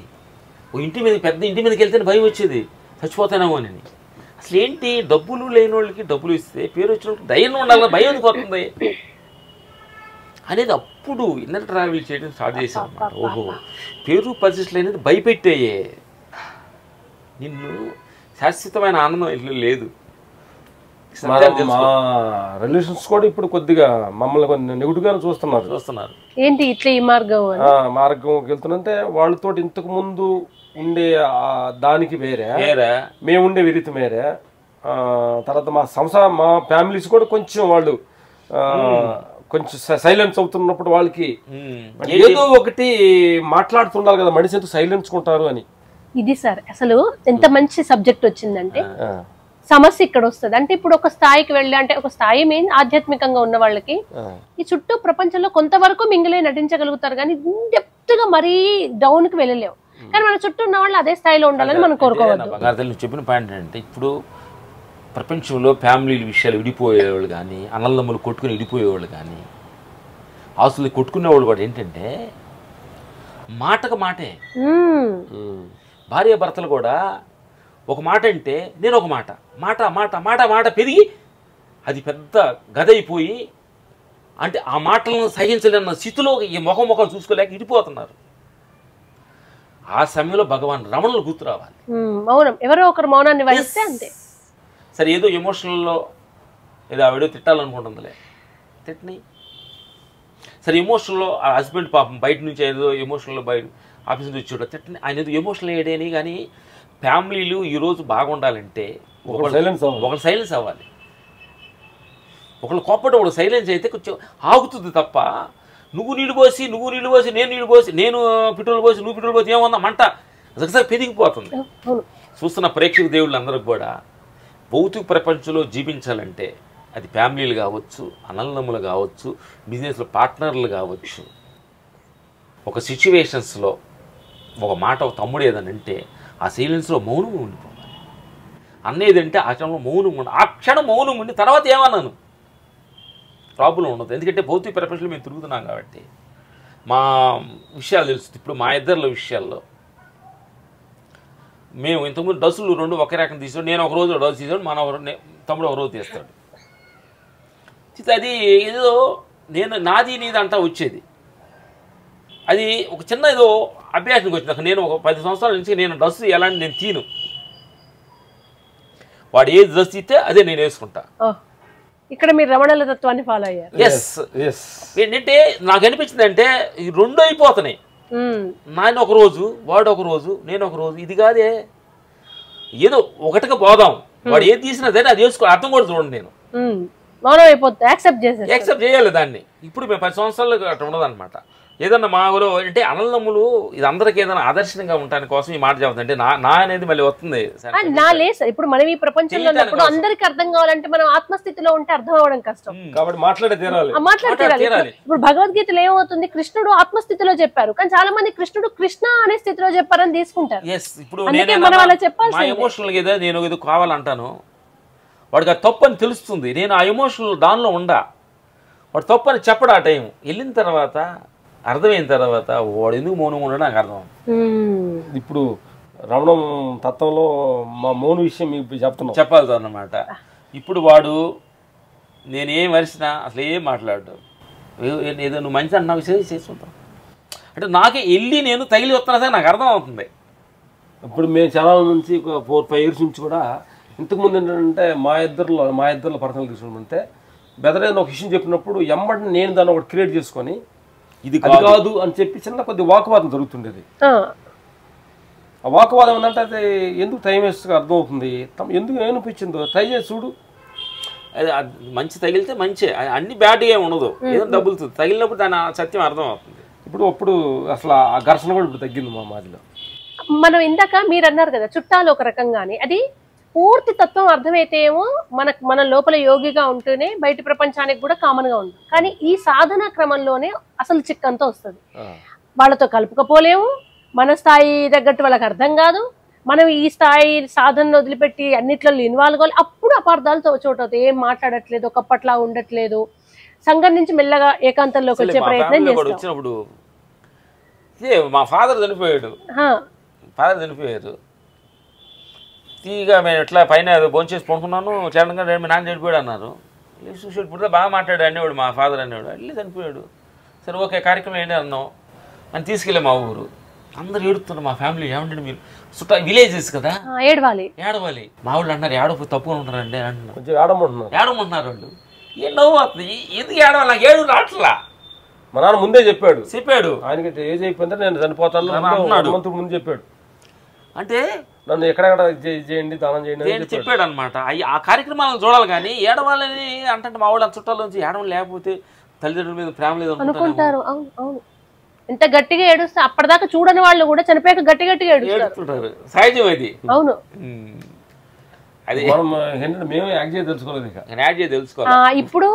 ఇంటి మీద పెద్ద ఇంటి మీదకి వెళ్తేనే భయం వచ్చేది, చచ్చిపోతానేమో అని. అసలు ఏంటి, డబ్బులు లేని వాళ్ళకి డబ్బులు ఇస్తే పేరు వచ్చిన వాళ్ళకి ధైర్యం ఉండాలి, భయం ఎందుకు వస్తుంది అనేది అప్పుడు ఇన్నర్ ట్రావెల్ చేయడం స్టార్ట్ చేసాం అన్నమాట. ఓహో, పేరు పరిస్థితులు అనేది భయపెట్టాయే, నిన్ను శాశ్వతమైన ఆనందం ఇల్లు లేదు. మా రిలేషన్స్ కూడా ఇప్పుడు కొద్దిగా మమ్మల్ని కొన్ని నెగిటివ్ గానే చూస్తున్నారు. ఏంటి ఇట్లా ఈ మార్గం వెళ్తుందంటే వాళ్ళతో ఇంతకు ముందు ఉండే దానికి వేరే, మేము ఉండే విరీతి వేరే. తర్వాత మా ఫ్యామిలీస్ కూడా కొంచెం వాళ్ళు కొంచెం సైలెన్స్ అవుతున్నప్పుడు వాళ్ళకి ఏదో ఒకటి మాట్లాడుతున్నారు కదా, మనిషి ఎందుకు సైలెన్స్ ఉంటారు అని. ఇది సార్ అసలు ఎంత మంచి సబ్జెక్ట్ వచ్చిందంటే, సమస్య ఇక్కడ వస్తుంది. అంటే ఇప్పుడు ఒక స్థాయికి వెళ్ళి, అంటే ఒక స్థాయి మీన్ ఆధ్యాత్మికంగా ఉన్న వాళ్ళకి ఈ చుట్టూ ప్రపంచంలో కొంతవరకు మింగిలే నటించగలుగుతారు, కానీ డెప్త్ గా మరీ డౌన్ కి వెళ్ళలేవు. కానీ మన చుట్టూ ఉన్న వాళ్ళు అదే స్థాయిలో ఉండాలని మనం కోరుకోవద్దు. చెప్పిన పాయింట్ అంటే, ఇప్పుడు ప్రపంచంలో ఫ్యామిలీల విషయాలు విడిపోయేవాళ్ళు కానీ, అన్నదమ్ములు కొట్టుకుని విడిపోయేవాళ్ళు కానీ, ఆస్తులు కొట్టుకునేవాళ్ళు కూడా ఏంటంటే మాటకు మాటే. భార్య భర్తలు కూడా ఒక మాట అంటే నేను ఒక మాట మాట మాట మాట మాట పెరిగి అది పెద్ద గద అయిపోయి, అంటే ఆ మాటలను సహించలేన్న స్థితిలో ఈ ముఖం చూసుకోలేక ఇడిపోతున్నారు. ఆ సమయంలో భగవాన్ రమణులు గుర్తు రావాలి. మౌనం, ఎవరో ఒకరు మౌనాన్ని వహిస్తే అంతే. సరే, ఏదో ఎమోషనల్లో ఏదో ఆవిడో తిట్టాలనుకుంటుందిలే, తిట్టని. సరే, ఎమోషనల్లో ఆ హస్బెండ్ పాపం బయట నుంచి ఏదో ఎమోషనల్లో బయట ఆఫీస్ నుంచి వచ్చి తిట్టని, ఆయన ఏదో ఎమోషనల్ అయ్యాడని. కానీ ఫ్యామిలీలు ఈరోజు బాగుండాలంటే ఒకళ్ళు సైలెన్స్ అవ్వాలి. ఒకళ్ళు కోప్పటి ఒకళ్ళు సైలెన్స్ అయితే కొంచెం ఆగుతుంది తప్ప, నువ్వు నీళ్ళు పోసి నేను నీళ్ళు పోసి, నేను పెట్రోల్ పోసి నువ్వు పెట్రోల్ పోసి ఏమన్నా మంట ఒకసారి పెరిగిపోతుంది. చూస్తున్న ప్రేక్షక దేవుళ్ళు అందరికి కూడా భౌతిక ప్రపంచంలో జీవించాలంటే అది ఫ్యామిలీలు కావచ్చు, అన్నదమ్ములు కావచ్చు, బిజినెస్లో పార్ట్నర్లు కావచ్చు, ఒక సిచ్యువేషన్స్లో ఒక మాట ఒక తమ్ముడు ఏదనంటే ఆ సైలెన్స్లో మౌనం ఉండిపోవాలి. అన్న ఏదంటే ఆ క్షణంలో మౌనం ఉండి, ఆ క్షణం మౌనం ఉండి తర్వాత ఏమన్నాను ప్రాబ్లం ఉండదు. ఎందుకంటే భౌతిక ప్రపంచంలో మేము తిరుగుతున్నాం కాబట్టి మా విషయాలు తెలుస్తుంది. ఇప్పుడు మా ఇద్దరిలో విషయాల్లో మేము ఇంతకుముందు డస్సులు 2 ఒకే రకం తీసాడు, నేను ఒక రోజు డస్సు తీసాడు, తమ్ముడు ఒక రోజు తీస్తాడు. అది ఏదో నాది నీది అంటా వచ్చేది. అది ఒక చిన్న ఏదో అభ్యాసానికి వచ్చింది. నేను ఒక 10 సంవత్సరాల నుంచి నేను డ్రెస్ ఎలాంటి నేను తీను, వాడు ఏది డ్రెస్ ఇస్తే అదే నేను వేసుకుంటా. ఇక్కడ మీరు రమణల తత్వాన్ని ఫాలో అయ్యారు. ఏంటంటే నాకు అనిపించింది అంటే ఈ 2 అయిపోతున్నాయి. నాయన ఒక రోజు, వాడు ఒక రోజు, నేను ఒక రోజు. ఇది కాదే, ఏదో ఒకటిగా పోదాం. వాడు ఏది తీసినా సరే అది వేసుకో, అర్థం కూడా చూడండి. నేను మౌనం అయిపోతుంది, యాక్సెప్ట్ చేయాలి దాన్ని. ఇప్పుడు మేము 10 సంవత్సరాలు అట్లా ఉండదు అనమాట. ఏదన్నా మా ఊళ్ళో అంటే అన్నదమ్ములు ఇది అందరికి ఏదైనా ఆదర్శంగా ఉండడానికి కోసం ఈ మాట చెబుతుంది. అంటే నా అనేది మళ్ళీ వస్తుంది. నా లేదు ఇప్పుడు మనం ఈ ప్రపంచంలో ఉన్నప్పుడు అందరికి అర్థం కావాలంటే మనం ఆత్మస్థితిలో ఉంటే అర్థం అవ్వడం కష్టం. కాబట్టి మాట్లాడే తీరాలి. ఇప్పుడు భగవద్గీతలో ఏమవుతుంది, కృష్ణుడు ఆత్మస్థితిలో చెప్పారు, కానీ చాలా మంది కృష్ణుడు కృష్ణ అనే స్థితిలో చెప్పారని తీసుకుంటారు. ఇప్పుడు మనం అలా చెప్పాలి. ఎమోషనల్ ఏదో నేను ఏదో కావాలంటాను, వాడికి ఆ తప్పు అని తెలుస్తుంది. నేను ఆ ఎమోషనల్ దానిలో ఉండా, వాడు తప్పు అని చెప్పడు. ఆ టైం వెళ్ళిన తర్వాత అర్థమైన తర్వాత వాడు ఎందుకు మౌనం ఉండడం నాకు అర్థం. ఇప్పుడు రమణం తత్వంలో మా మౌన విషయం మీకు చెప్పాలి అన్నమాట. ఇప్పుడు వాడు నేనేం వరిసినా అసలు ఏం మాట్లాడు, ఏదో నువ్వు మంచి అన్న విషయం చేసుకుంటావు అంటే నాకే వెళ్ళి నేను తగిలి వస్తున్నా సరే నాకు అర్థం అవుతుంది. ఇప్పుడు మేము చాలా నుంచి ఒక 4-5 years నుంచి కూడా ఇంతకుముందు ఏంటంటే మా ఇద్దరిలో పర్సనల్ తీసుకుంటే బెదరైన ఒక విషయం చెప్పినప్పుడు ఎమ్మటి నేను దాన్ని ఒకటి క్రియేట్ చేసుకొని ఇది కాదు అని చెప్పి చిన్న కొద్ది వాకువాదం జరుగుతుండేది. ఆ వాకువాదం ఏంటంటే అది ఎందుకు టైం వేస్ట్గా అర్థమవుతుంది, ఎందుకు ఏమనిపించిందో ట్రై చేసి చూడు. అది మంచి తగిలితే మంచి, అన్ని బ్యాడ్గా ఏమి ఉండదు, ఏదో డబ్బులు తగిలినప్పుడు దాని సత్యం అర్థం అవుతుంది. ఇప్పుడు అసలు ఆ ఘర్షణ కూడా ఇప్పుడు తగ్గింది మా మాదిలో. మనం ఇందాక మీరు అన్నారు కదా చుట్టాలు ఒక రకంగానే, అది పూర్తి తత్వం అర్థమైతే ఏమో మన లోపల యోగిగా ఉంటూనే బయట ప్రపంచానికి కూడా కామన్ గా ఉంటుంది. కానీ ఈ సాధన క్రమంలోనే అసలు చిక్కంతా వస్తుంది. వాళ్ళతో కలుపుకపోలేము, మన స్థాయి తగ్గట్టు వాళ్ళకి అర్థం కాదు, మనం ఈ స్థాయి సాధనను వదిలిపెట్టి అన్నిట్లో ఇన్వాల్వ్ అవ్వాలి. అప్పుడు అపార్థాలు చోటవుతాయి, ఏం మాట్లాడట్లేదు, ఒకప్పట్లా ఉండట్లేదు, సంఘం నుంచి మెల్లగా ఏకాంతంలోకి వచ్చే ప్రయత్నం చేస్తాం. వచ్చినప్పుడు మా ఫాదర్ చనిపోయారు, తీగా మేము ఇట్లా పైన భోంచేసి పడుకున్నాను, చరణంగా మీ నాన్న చనిపోయాడు అన్నారు. చూసాడు ఇప్పుడు బాగా మాట్లాడాడు అనేవాడు మా ఫాదర్ అనేవాడు, అట్లే చనిపోయాడు. సరే ఓకే కార్యక్రమం ఏంటి అన్నాం అని తీసుకెళ్ళి మా ఊరు, అందరు ఏడుతున్నారు మా ఫ్యామిలీ. ఏమంటే మీరు విలేజెస్ కదా, ఏడవాలి. మా వాళ్ళు అన్నారు ఏడవ తప్పుగా ఉంటారండి అంటున్నారు, ఏడమంటున్నారు వాళ్ళు. ఏం నవ్వు అవుతుంది, ఎందుకు ఏడవాలి, నాకు ఏడు రావట్లా. మా నాన్న ముందే చెప్పాడు ఆయనకి ఏజ్ అయిపోయిందంటే నేను చనిపోతాను అన్నాడు, ముందు చెప్పాడు. అంటే నన్ను ఎక్కడెక్కడ చేయండి దానం చేయండి చెప్పాడు అనమాట. ఆ కార్యక్రమాలను చూడాలి కానీ ఏడవాలని అంటే మా వాళ్ళు చుట్టాల నుంచి ఏడవడం లేకపోతే తల్లిదండ్రుల మీద ప్రేమ లేదు అనుకుంటారు. అవును, ఎంత గట్టిగా ఏడుస్తే అప్పటిదాకా చూడని వాళ్ళు కూడా చనిపోయాక గట్టిగా ఏడుస్తుంటారు. సహజం అది. అవును, అది మేము యాక్ట్ చేసి తెలుసుకోవాలి. ఇప్పుడు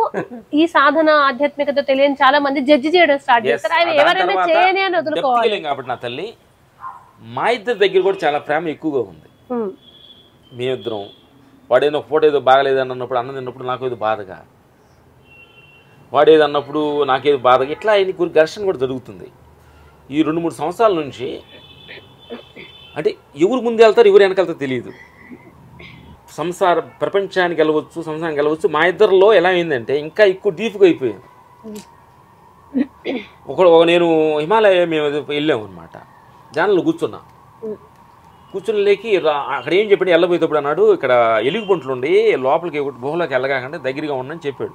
ఈ సాధన ఆధ్యాత్మికత తెలియని చాలా మంది జడ్జి చేయడం స్టార్ట్ చేస్తారు, ఆయన ఎవరైనా చేయని అని వదులుకోవాలి. కాబట్టి నా తల్లి మా ఇద్దరి దగ్గర కూడా చాలా ప్రేమ ఎక్కువగా ఉంది. మేమిద్దరం వాడేదో ఫోటో ఏదో బాగలేదని అన్నప్పుడు, అన్నం తిన్నప్పుడు నాకు ఏదో బాధగా, వాడేది అన్నప్పుడు నాకేదో బాధగా, ఇట్లా ఆయన గురి ఘర్షణ కూడా జరుగుతుంది. ఈ 2-3 సంవత్సరాల నుంచి అంటే ఎవరు ముందు వెళ్తారు ఎవరు వెనకెళ్తారో తెలియదు. సంసార ప్రపంచానికి వెళ్ళవచ్చు, సంసారానికి వెళ్ళవచ్చు. మా ఇద్దరిలో ఎలా అయిందంటే ఇంకా ఎక్కువ డీప్గా అయిపోయింది. నేను హిమాలయ మేము వెళ్ళాము అనమాట, జానలో కూర్చుని లేకి అక్కడ ఏం చెప్పాడు, వెళ్ళబోయేటప్పుడు అన్నాడు ఇక్కడ ఎలుగుబంట్లు ఉండి లోపలికి గుహలోకి వెళ్ళగాకంటే దగ్గరగా ఉండని చెప్పాడు.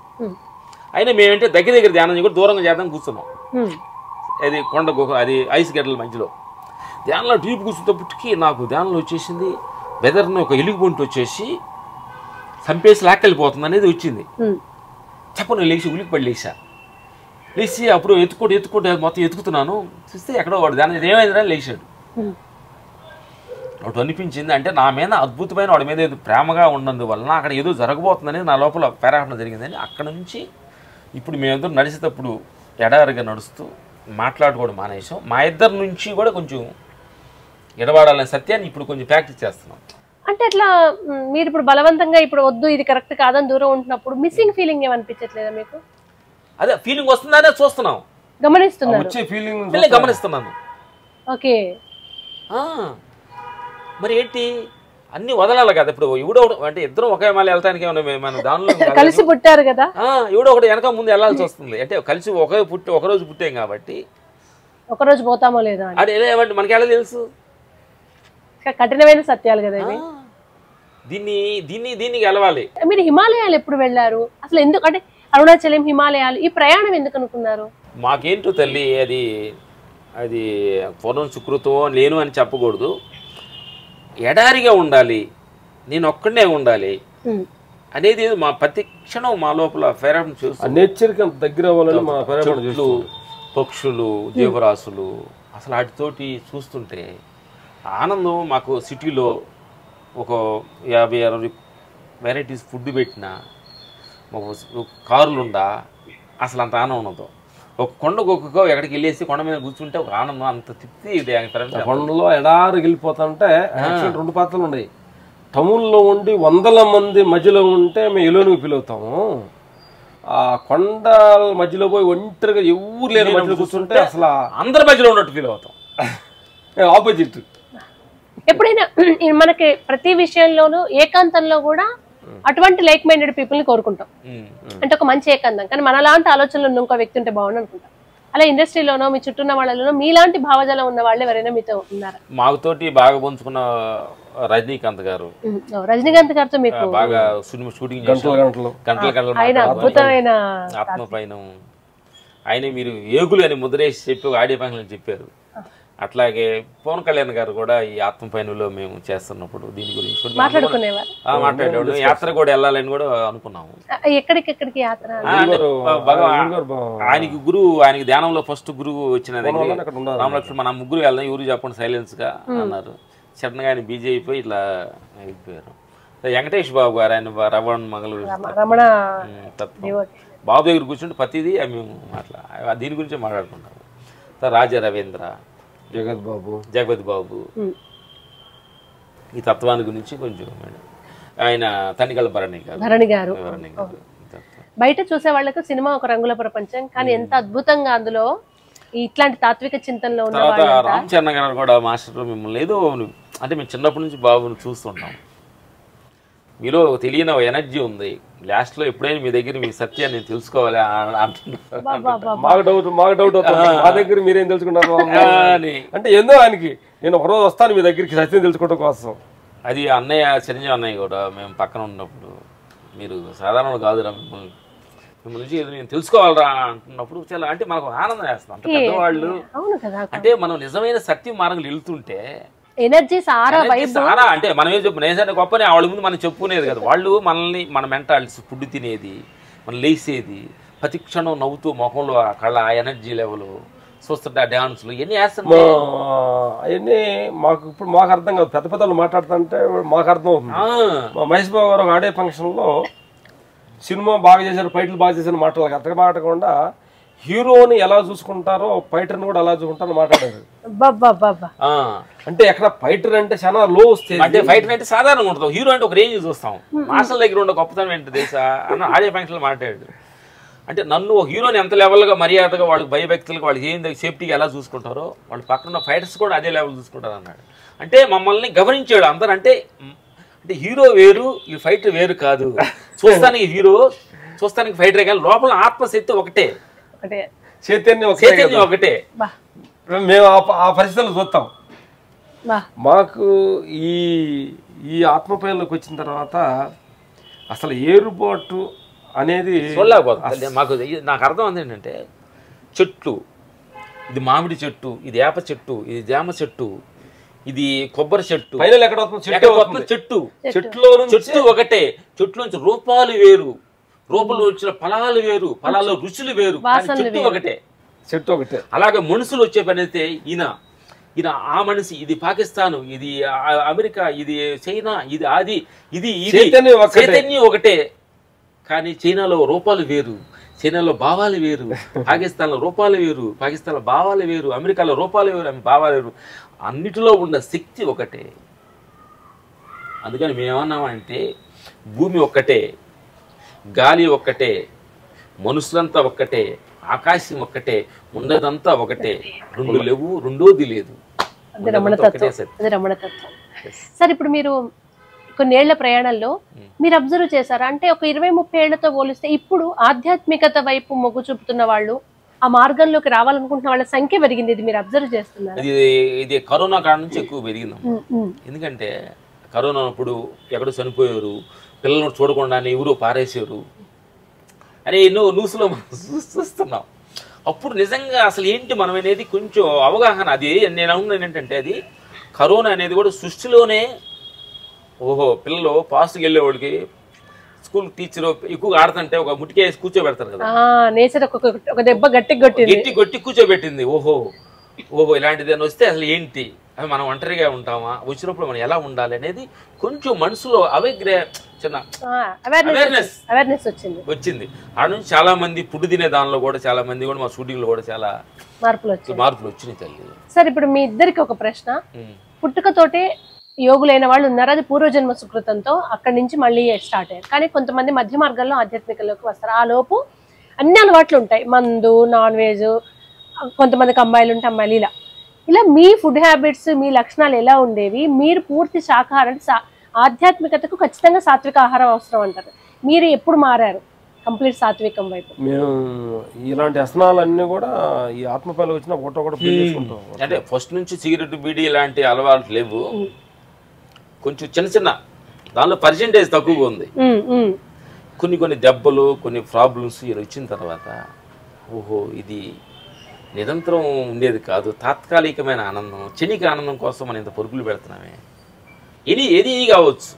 అయినా మేమంటే దగ్గర ధ్యానం కూడా దూరంగా చేద్దాం కూర్చున్నాం. అది కొండ గుహ, అది ఐస్ గడ్డల మధ్యలో ధ్యానంలో డీప్ కూర్చున్నప్పటికీ నాకు ధ్యానంలో వచ్చేసింది బెదర్ని ఒక ఎలుగుబంటి వచ్చేసి చంపేసి లాక్కెళ్ళిపోతుంది అనేది వచ్చింది. చెప్పను లేచి ఉలికి లేచి అప్పుడు ఎత్తుకుంటే మొత్తం ఎత్తుకుతున్నాను, చూస్తే ఎక్కడో వాడు దాని ఏమైందిరా లేచాడు. ఒకటి అనిపించింది, అంటే నా మీద అద్భుతమైన వాడి మీద ఏదో ప్రేమగా ఉన్నందువలన అక్కడ ఏదో జరగబోతుందని నా లోపల పేరాటం జరిగిందని అక్కడ నుంచి ఇప్పుడు మేమిద్దరు నడిచేటప్పుడు ఎడారిగా నడుస్తూ మాట్లాడుకోవడం మానేసాం. మా ఇద్దరి నుంచి కూడా కొంచెం ఎడవాడాలనే సత్యాన్ని ఇప్పుడు కొంచెం ప్రాక్టీస్ చేస్తున్నాం. అంటే అట్లా మీరు ఇప్పుడు బలవంతంగా ఇప్పుడు వద్దు ఇది కరెక్ట్ కాదని దూరం ఉంటున్నప్పుడు మిస్సింగ్ ఫీలింగ్ ఏమనిపించట్లేదా మీకు? అదే ఫీలింగ్ వస్తుందనే చూస్తున్నాం, గమనిస్తున్నాను. ఓకే, మరి ఏంటి అన్ని వదలాలి కదా. ఇప్పుడు ఎవడో అంటే ఇద్దరం ఒకే మళ్ళీ వెళ్తానికి మన దానిలో కలిసి పుట్టారు కదా, ఎవడో ఒకటి వెనక ముందు వెళ్ళాల్సి వస్తుంది. అంటే కలిసి ఒకరోజు పుట్టాం కాబట్టి ఒకరోజు పోతామో లేదా అది ఏమంటే మనకి ఎలా తెలుసు, కఠినమైన సత్యాలు కదా ఇవి. దీన్ని గెలవాలి. మీరు హిమాలయాలు ఎప్పుడు వెళ్ళారు అసలు? ఎందుకు అంటే అరుణాచలం, హిమాలయాలు ఈ ప్రయాణం ఎందుకు అనుకున్నారు? మాకేంటో తల్లి అది పూర్వం సుకృతమో లేను అని చెప్పకూడదు, ఎడారిగా ఉండాలి, నేను ఒక్కడనే ఉండాలి అనేది మా ప్రతి క్షణం మా లోపల ఫేరాటం చూస్తాం. దగ్గర చెట్లు, పక్షులు, జీవరాశులు అసలు వాటితోటి చూస్తుంటే ఆనందం. మాకు సిటీలో ఒక 50-60 వెరైటీస్ ఫుడ్ పెట్టినా, కార్లు ఉండా అసలు అంత ఆనందం ఉండదు. ఒక కొండకు ఎక్కడికి వెళ్ళేసి కొండ మీద కూర్చుంటే ఒక ఆనందం, అంత తృప్తి. కొండలో ఎడారికి వెళ్ళిపోతుంటే 2 పాత్రలు ఉన్నాయి. టౌన్లో ఉండి 100 మంది మధ్యలో ఉంటే మేము ఎలోనికి ఫీల్ అవుతాము. ఆ కొండల మధ్యలో పోయి ఒంటరిగా ఎవరు లేని మధ్యలో కూర్చుంటే అసలు అందరి మధ్యలో ఉన్నట్టు ఫీల్ అవుతాం. ఆపోజిట్. ఎప్పుడైనా మనకి ప్రతి విషయంలోనూ ఏకాంతంలో కూడా అటువంటి లైక్ మైండెడ్ పీపుల్ ని కోరుకుంటాం, అంటే ఒక మంచి ఏకాంతం. కానీ మనలాంటి ఆలోచనలు ఇంకో వ్యక్తి ఉంటే బాగుండు అనుకుంటాం. అలా ఇండస్ట్రీలోనో మీ చుట్టూ ఉన్న వాళ్ళలోనో మీలాంటి భావజాలం ఉన్న వాళ్ళు ఎవరైనా మీతో ఉన్నారా? మాతోటి బాగా పంచుకున్న రజనీకాంత్ గారు. రజనీకాంత్ గారితో మీకు బాగా సినిమా షూటింగ్ గంటలు ఆయన అద్భుతమైన ఆత్మ పైన ఆయన మీరు ఏగులు అని ముద్రేసి చెప్పి ఒక ఆడియో ఫంక్షన్ చెప్పారు. అట్లాగే పవన్ కళ్యాణ్ గారు కూడా ఈ ఆత్మ పైనలో మేము చేస్తున్నప్పుడు దీని గురించి మాట్లాడుకునేవారు, మాట్లాడేవాడు. యాత్ర కూడా వెళ్ళాలని కూడా అనుకున్నాము. ఎక్కడికెక్కడికి యాత్ర? ఆయనకి గురువు, ఆయనకి ధ్యానంలో ఫస్ట్ గురువు వచ్చిన దగ్గర రామలక్ష్మణ్ మన ముగ్గురు వెళ్దాం, ఎవరు చెప్పండి సైలెన్స్ గా అన్నారు. సడన్ గా ఆయన బిజీ అయిపోయి ఇట్లా అయిపోయారు. వెంకటేష్ బాబు గారు, ఆయన రమణ మంగళూరు బాబు దగ్గర కూర్చుంటే ప్రతిదీ మేము దీని గురించే మాట్లాడుకుంటాము. రాజా రవీంద్ర, జగత్ బాబు ఈ తత్వాన్ని గురించి కొంచెం ఆయన తనికల భరణి గారు. బయట చూసే వాళ్ళకు సినిమా ఒక రంగుల ప్రపంచం, కానీ ఎంత అద్భుతంగా అందులో ఇట్లాంటి తాత్విక చింతనలో ఉన్న తర్వాత రామ్ చరణ్ గారు కూడా మాస్టర్ మిమ్మల్ని ఏదో అంటే మేము చిన్నప్పటి నుంచి బాబుని చూస్తుంటాం, మీలో తెలియని ఎనర్జీ ఉంది, లాస్ట్ లో ఎప్పుడైనా మీ దగ్గర మీ సత్యాన్ని నేను తెలుసుకోవాలి అంటున్నారు. మాకు డౌట్ అవుతుంది, మా దగ్గర మీరేం తెలుసుకుంటారు అంటే ఏందో ఆయనకి నేను ఒకరోజు వస్తాను మీ దగ్గరికి సత్యం తెలుసుకోవడం కోసం. అది అన్నయ్య చిరంజీవి అన్నయ్య కూడా మేము పక్కన ఉన్నప్పుడు మీరు సాధారణ కాదురా మిమ్మల్ని నుంచి నేను తెలుసుకోవాలరా అంటున్నప్పుడు చాలా అంటే మనకు ఆనందం వేస్తాం. అంటే పెద్దవాళ్ళు అంటే మనం నిజమైన సత్యం మార్గం వెళ్తుంటే ఎనర్జీ సారా అంటే మనం ఏం చెప్పు నేసంటే గొప్పని వాళ్ళ ముందు మనం చెప్పుకునేది కదా, వాళ్ళు మనల్ని మన మెంటాలిటీస్ ఫుడ్ తినేది, మనం లేసేది, ప్రతి క్షణం నవ్వుతూ ముఖంలో కళ్ళ ఎనర్జీ లెవెల్ చూస్తుంటే ఆ డాన్సులు ఇవన్నీ వేస్తున్నాయి. అవన్నీ మాకు ఇప్పుడు మాకు అర్థం కాదు, పెద్ద పెద్దలు మాట్లాడుతుంటే మాకు అర్థం అవుతుంది. మా మహేష్ బాబు గారు ఆడే ఫంక్షన్లో సినిమా బాగా చేశారు, ఫైట్లు బాగా చేశారు మాటలకు అర్థం మాట్లాడకుండా హీరోని ఎలా చూసుకుంటారో ఫైటర్ని కూడా అలా చూసుకుంటారో మాట్లాడారు. అంటే ఎక్కడ ఫైటర్ అంటే చాలా లో వస్తుంది, అంటే ఫైటర్ అంటే సాధారణంగా ఉంటుంది, హీరో అంటే ఒక రేంజ్ చూస్తాం. మాస్టర్ దగ్గర ఉండే గొప్పతనం ఏంటి తెలుసా అన్న ఆడియో ఫంక్షన్లో మాట్లాడాడు. అంటే నన్ను ఒక హీరోని ఎంత లెవెల్గా మర్యాదగా వాళ్ళకి భయభక్తులకు వాళ్ళకి ఏం సేఫ్టీగా ఎలా చూసుకుంటారో వాళ్ళు పక్కన ఫైటర్స్ కూడా అదే లెవెల్ చూసుకుంటారు అన్నాడు. అంటే మమ్మల్ని గమనించాడు అందరూ. అంటే హీరో వేరు ఈ ఫైటర్ వేరు కాదు, చూస్తానికి హీరో చూస్తానికి ఫైటరే కానీ లోపల ఆత్మశక్తి ఒకటే, చైతన్యం ఒకటే. మేము ఆ పరిస్థితులు చూస్తాం. మాకు ఈ ఆత్మపైలోకి వచ్చిన తర్వాత అసలు ఏరుబాటు అనేది చూడలేకపోతుంది. నాకు అర్థం ఏంటంటే చెట్లు, ఇది మామిడి చెట్టు, ఇది వేప చెట్టు, ఇది జామ చెట్టు, ఇది కొబ్బరి చెట్టు, చెట్టు చెట్టు ఒకటే, చెట్లు నుంచి రూపాలు వేరు, రూపంలో వచ్చిన ఫలాలు వేరు, ఫలాల్లో రుచులు వేరు, చెట్టు ఒకటే, చెట్టు ఒకటే. అలాగే మనుషులు వచ్చే పని అయితే ఈయన ఆ మనిషి, ఇది పాకిస్తాన్, ఇది అమెరికా, ఇది చైనా, ఇది అది ఇది చైతన్యం ఒకటే. కానీ చైనాలో రూపాలు వేరు, చైనాలో భావాలు వేరు, పాకిస్తాన్లో రూపాలు వేరు, పాకిస్తాన్లో భావాలు వేరు, అమెరికాలో రూపాలు వేరు, భావాలు వేరు, అన్నిటిలో ఉన్న శక్తి ఒకటే. అందుకని మేమన్నామంటే భూమి ఒక్కటే, గాలి ఒక్కటే, మనుషులంతా ఒక్కటే, ఆకాశం ఒక్కటే, ఉన్నదంతా ఒకటే, రెండు లేవు, రెండోది లేదు. సార్ ఇప్పుడు మీరు కొన్నేళ్ల ప్రయాణంలో మీరు అబ్జర్వ్ చేశారా, అంటే ఒక 20-30 ఏళ్లతో పోలిస్తే ఇప్పుడు ఆధ్యాత్మికత వైపు మొగ్గు చూపుతున్న వాళ్ళు, ఆ మార్గంలోకి రావాలనుకుంటున్న వాళ్ళ సంఖ్య పెరిగింది, ఇది మీరు అబ్జర్వ్ చేస్తున్నారు? ఇది కరోనా కాడ నుంచి ఎక్కువ పెరిగింది. ఎందుకంటే కరోనా అప్పుడు ఎక్కడో చనిపోయారు, పిల్లలను చూడకుండానే ఎవరో పారేసారు అని ఎన్నో న్యూస్లో చూస్తున్నాం. అప్పుడు నిజంగా అసలు ఏంటి మనం అనేది కొంచెం అవగాహన, అది నేను అనుకున్నాను ఏంటంటే అది కరోనా అనేది కూడా సృష్టిలోనే ఓహో పిల్లలు పాస్ట్కి వెళ్ళే వాళ్ళకి స్కూల్ టీచర్ ఎక్కువగా ఆడుతుంటే ఒక ముట్టికేసి కూర్చోబెడతారు కదా, నేచర్ ఒక దెబ్బ గట్టి కొట్టి కూర్చోబెట్టింది. ఓహో ఇలాంటిది అని వస్తే అసలు ఏంటి, అవి మనం ఒంటరిగా ఉంటామా, వచ్చినప్పుడు మనం ఎలా ఉండాలి అనేది కొంచెం మనసులో చిన్న అవేర్నెస్ వచ్చింది. ఆ నుంచి చాలా మంది ఫుడ్ తినే దానిలో కూడా చాలా మంది కూడా మా షూటింగ్ లో కూడా చాలా మార్పులు వచ్చినాయి తల్లి. సార్ ఇప్పుడు మీ ఇద్దరికి ఒక ప్రశ్న, పుట్టుకతోటే యోగులైన వాళ్ళు ఉన్నారు, అది పూర్వజన్మ సుకృతంతో అక్కడి నుంచి మళ్ళీ స్టార్ట్ అయ్యారు. కానీ కొంతమంది మధ్య మార్గంలో ఆధ్యాత్మికలోకి వస్తారు, ఆ లోపు అన్ని అలవాట్లు ఉంటాయి, మందు, నాన్ వెజ్, కొంతమందికి అమ్మాయిలు ఉంటే అమ్మాయిలు, ఇలా మీ ఫుడ్ హ్యాబిట్స్, మీ లక్షణాలు ఎలా ఉండేవి? మీరు పూర్తి శాకాహారం, ఆధ్యాత్మికతకు ఖచ్చితంగా సాత్విక ఆహారం అవసరం అంటారు, మీరు ఎప్పుడు మారారు? కంప్లీట్ సాత్వికం వైపు. మేము ఇలాంటి వ్యసనాలన్నీ కూడా ఈ ఆత్మపల్లి వచ్చిన ఒకటి చేసుకుంటాం. అంటే ఫస్ట్ నుంచి సిగరెట్ బీడీ ఇలాంటి అలవాట్లు లేవు, కొంచెం చిన్న చిన్న దానిలో పర్సెంటేజ్ తక్కువగా ఉంది. కొన్ని దెబ్బలు కొన్ని ప్రాబ్లమ్స్ ఇలా వచ్చిన తర్వాత ఓహో ఇది నిరంతరం ఉండేది కాదు, తాత్కాలికమైన ఆనందం, క్షణిక ఆనందం కోసం మనం ఇంత పరుగులు పెడుతున్నామే. ఏది కావచ్చు,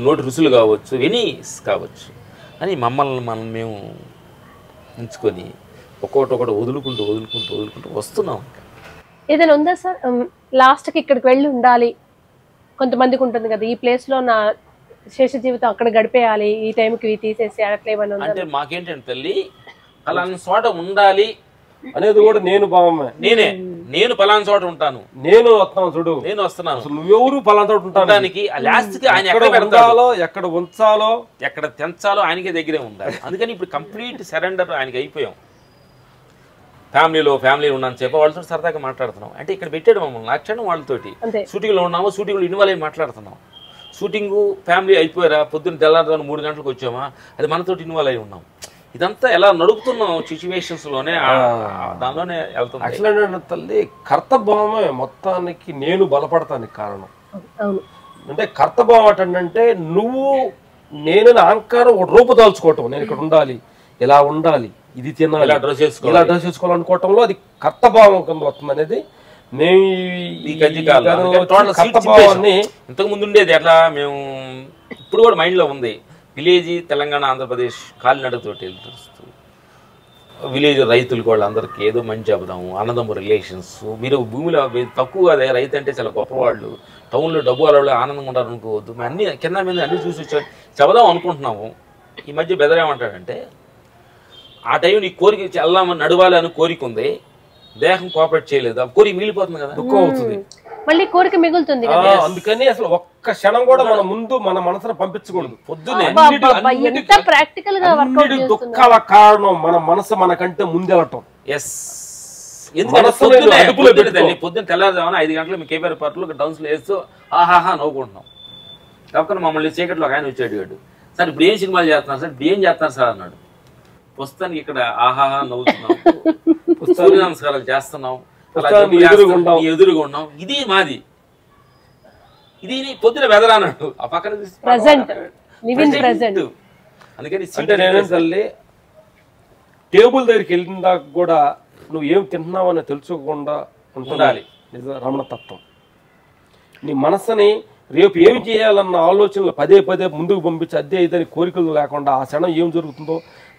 నోటి రుసులు కావచ్చు, ఎనీ కావచ్చు అని మనం మేము ఉంచుకొని ఒక్కొక్కటి వదులుకుంటూ వస్తున్నాం. ఏదైనా ఉందా సార్ లాస్ట్కి ఇక్కడికి వెళ్ళి ఉండాలి, కొంతమందికి ఉంటుంది కదా ఈ ప్లేస్లో నా శేష జీవితం అక్కడ గడిపేయాలి, ఈ టైంకి తీసేసి అట్లా ఏమైనా ఉందా? అంటే మాకేంటంటే తల్లి పలానా చోట ఉండాలి అనేది కూడా నేను భావమే. నేను పలానా చోట ఉంటాను, నేను వస్తాను చూడు, నేను వస్తున్నాను, నువ్వెవరు పలానా చోట ఉంటానికి లాస్ట్ కి ఆయన ఎక్కడ పెడతాలో ఎక్కడ ఉంచాలో ఎక్కడ తెంచాలో ఆయనకే దగ్గరే ఉండాలి. అందుకని ఇప్పుడు కంప్లీట్ సరెండర్ ఆయనకి అయిపోయాం. ఫ్యామిలీ ఉన్నాను చెప్ప వాళ్ళతో సరదాగా మాట్లాడుతున్నాం. అంటే ఇక్కడ పెట్టాడు మమ్మల్ని లక్షణం వాళ్ళతోటి షూటింగ్లో ఉన్నాము, షూటింగ్లో ఇన్వాల్వ్ అయ్యి మాట్లాడుతున్నాం. షూటింగ్ ఫ్యామిలీ అయిపోయారా, పొద్దున్న తెల్లారుదాన్ని 3 గంటలకు వచ్చామా, అది మనతోటి ఇన్వాల్వ్ అయి ఉన్నాం. ఇదంతా ఎలా నడుపుతున్నాం సిచ్యువేషన్స్ లోనే, దానిలోనే వెళ్తాం. అట్లా తల్లి కర్తభావమే మొత్తానికి నేను బలపడతానికి కారణం. అంటే కర్తభావం అంటే నువ్వు నేను అహంకారం ఒక రూపుదాల్చుకోవటం, నేను ఇక్కడ ఉండాలి, ఇలా ఉండాలి, ఇది తినాలి, ఇలా డ్రెస్ చేసుకోవాలనుకోవటంలో అది కర్తభావం కింద వస్తుంది అనేది. ఇంతకు ముందు ఉండేది ఎట్లా, మేము ఇప్పుడు కూడా మైండ్ లో ఉంది, విలేజ్ తెలంగాణ ఆంధ్రప్రదేశ్ కాలినడకతోటి వెళ్తూ విలేజ్ రైతులకు వాళ్ళందరికీ ఏదో మంచి చెబుదాము, అన్నదమ్ము రిలేషన్స్, మీరు భూమిలో తక్కువ కదా, రైతు అంటే చాలా గొప్పవాళ్ళు, టౌన్లో డబ్బు వాళ్ళు ఆనందంగా ఉంటారు అనుకోవద్దు. మేము అన్ని కింద మీద అన్ని చూసి చెబుదాం అనుకుంటున్నాము. ఈ మధ్య బెదరేమంటాడంటే ఆ టైం నీ కోరిక చల్లామని నడవాలి అని కోరిక ఉంది, దేహం కోఆపరేట్ చేయలేదు, ఆ కోరిక మిగిలిపోతుంది కదా, దుఃఖం అవుతుంది, మళ్ళీ కోరిక మిగులుతుంది. అందుకని అసలు ఒక్క క్షణం కూడా మన ముందు మన మనసును పంపించకూడదు. పొద్దున్నే దుఃఖాల కారణం మన మనసు మనకంటే ముందెళ్ళటం. పొద్దున్న తెల్లారుజామున 5 గంటలు మీ కేబీఆర్ పార్టీలో డౌన్స్ లో వేస్తూ ఆహాహా నవ్వుకుంటున్నాం. కాకపోతే మమ్మల్ని చీకట్లో ఒక ఆయన వచ్చాడు, సార్ ఇప్పుడు ఏం సినిమాలు చేస్తున్నారు సార్, ఇప్పుడు ఏం చేస్తున్నారు సార్ అన్నాడు. పుస్తకానికి ఇక్కడ ఆహాహా నవ్వుతున్నాం, సూర్య నమస్కారాలు చేస్తున్నాం, ఎదురుగా ఉన్నాం, ఇది మాది, ఇది పొద్దున వెదరాన్నాడు. ఆ పక్కన అందుకని తల్లి టేబుల్ దగ్గరికి వెళ్ళిన దాకా కూడా నువ్వు ఏం తింటున్నావు అని తెలుసుకోకుండా ఉండాలి. రమణతత్వం నీ మనసుని రేపు ఏం చేయాలన్న ఆలోచనలు పదే ముందుకు పంపించి అదే ఇదని కోరికలు లేకుండా ఆ క్షణం ఏం జరుగుతుందో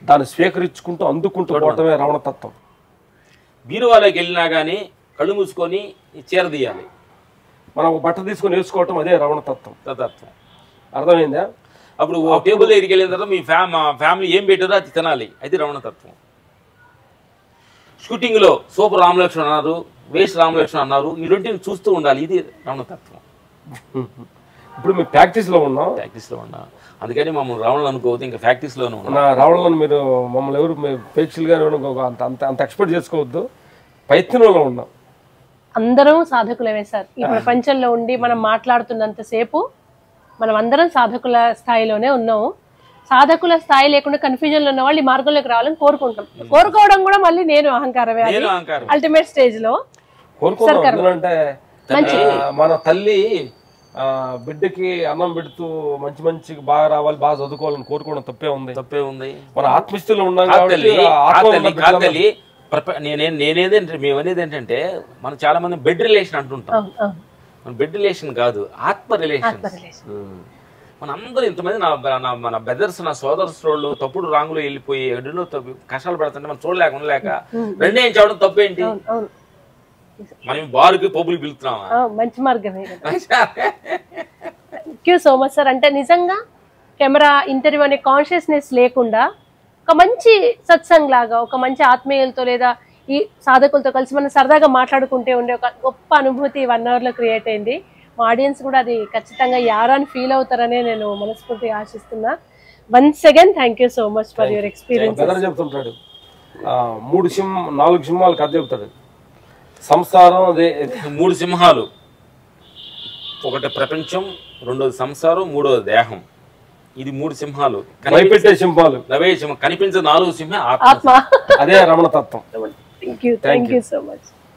దాన్ని స్వీకరించుకుంటూ అందుకుంటూ పోవటమే రమణతత్వం. బీరువాలోకి వెళ్ళినా కానీ కళ్ళు మూసుకొని చీర తీయాలి, మనం బట్ట తీసుకొని వేసుకోవటం అదే రమణతత్వం. అర్థమైందా? అప్పుడు టేబుల్ దగ్గరికి వెళ్ళిన తర్వాత మీ ఫ్యామిలీ ఏం పెట్టారో అది తినాలి, అది రమణతత్వం. షూటింగ్ లో సూపర్ రామలక్ష్మణ్ అన్నారు, వేస్ట్ రామలక్ష్మణ్ అన్నారు, ఈ రెండింటిని చూస్తూ ఉండాలి, ఇది రమణతత్వం. ఇప్పుడు మేము ప్రాక్టీస్ లో ఉన్నాం, అందుకని మమ్మల్ని రావణులు అనుకోవద్దు, ఇంకా ప్రాక్టీస్ లోనే ఉన్నాం. రావణులను మీరు మమ్మల్ని ఎవరు ప్రేక్షకులుగా అంత ఎక్స్పెక్ట్ చేసుకోవద్దు, ప్రయత్నంలో ఉన్నాం. అందరం సాధకులమే సార్. ఈ ప్రపంచంలో ఉండి మనం మాట్లాడుతున్నంతసేపు మనం అందరం సాధకుల స్థాయిలోనే ఉన్నాము. సాధకుల స్థాయి లేకుండా కన్ఫ్యూజన్ లో ఉన్న వాళ్ళు ఈ మార్గంలోకి రావాలని కోరుకుంటాం. కోరుకోవడం కూడా మళ్ళీ నేను అహంకారమే అల్టిమేట్ స్టేజ్ లో. అంటే మన తల్లి బిడ్డకి అన్నం పెడుతూ మంచి బాగా రావాలి, బాగా చదువుకోవాలని కోరుకోవడం తప్పే ఉంది. మన ఆత్మస్థితిలో ఉన్నాం కాబట్టి మేమనేది ఏంటంటే మనం చాలా మంది బెడ్ రిలేషన్ అంటుంటాం. మన బెడ్ రిలేషన్ కాదు, ఆత్మ రిలేషన్. మన అందరూ ఇంతమంది మన బ్రదర్స్, నా సోదరులు తప్పుడు రాంగులో వెళ్ళిపోయి ఎడులో కష్టాలు పెడుతుంటే మనం చూడలేక ఉండలేక రెండే ఏం చేయడం తప్పేంటి? మనం బారుకి పబ్బులు పిలుస్తున్నామా? మంచి మార్గమే. Thank you so much sir. అంటే నిజంగా కెమెరా ఇంటర్వ్యూ అనే కాన్షియస్నెస్ లేకుండా ఒక మంచి సత్సంగ్ లాగా, ఒక మంచి ఆత్మీయులతో లేదా ఈ సాధకులతో కలిసి మనం సరదాగా మాట్లాడుకుంటే ఉండే ఒక గొప్ప అనుభూతి 1 hour లో క్రియేట్ అయింది. మా ఆడియన్స్ కూడా అది ఖచ్చితంగా యారాని ఫీల్ అవుతారనే నేను మనస్ఫూర్తిగా ఆశిస్తున్నా. Once again thank you so much for your experience. చెప్తుంటాడు 4 సింహాలు కథ చెప్తాడు. సంసారం అదే 3 సింహాలు, ఒకటి ప్రపంచం, రెండోది సంసారం, మూడోది దేహం. ఇది 3 సింహాలు, భయపెట్టే సింహాలు, నవే సింహం, కనిపించే 4 సింహం ఆత్మ. ఆత్మ. అదే రమణ తత్వం. Thank you so much.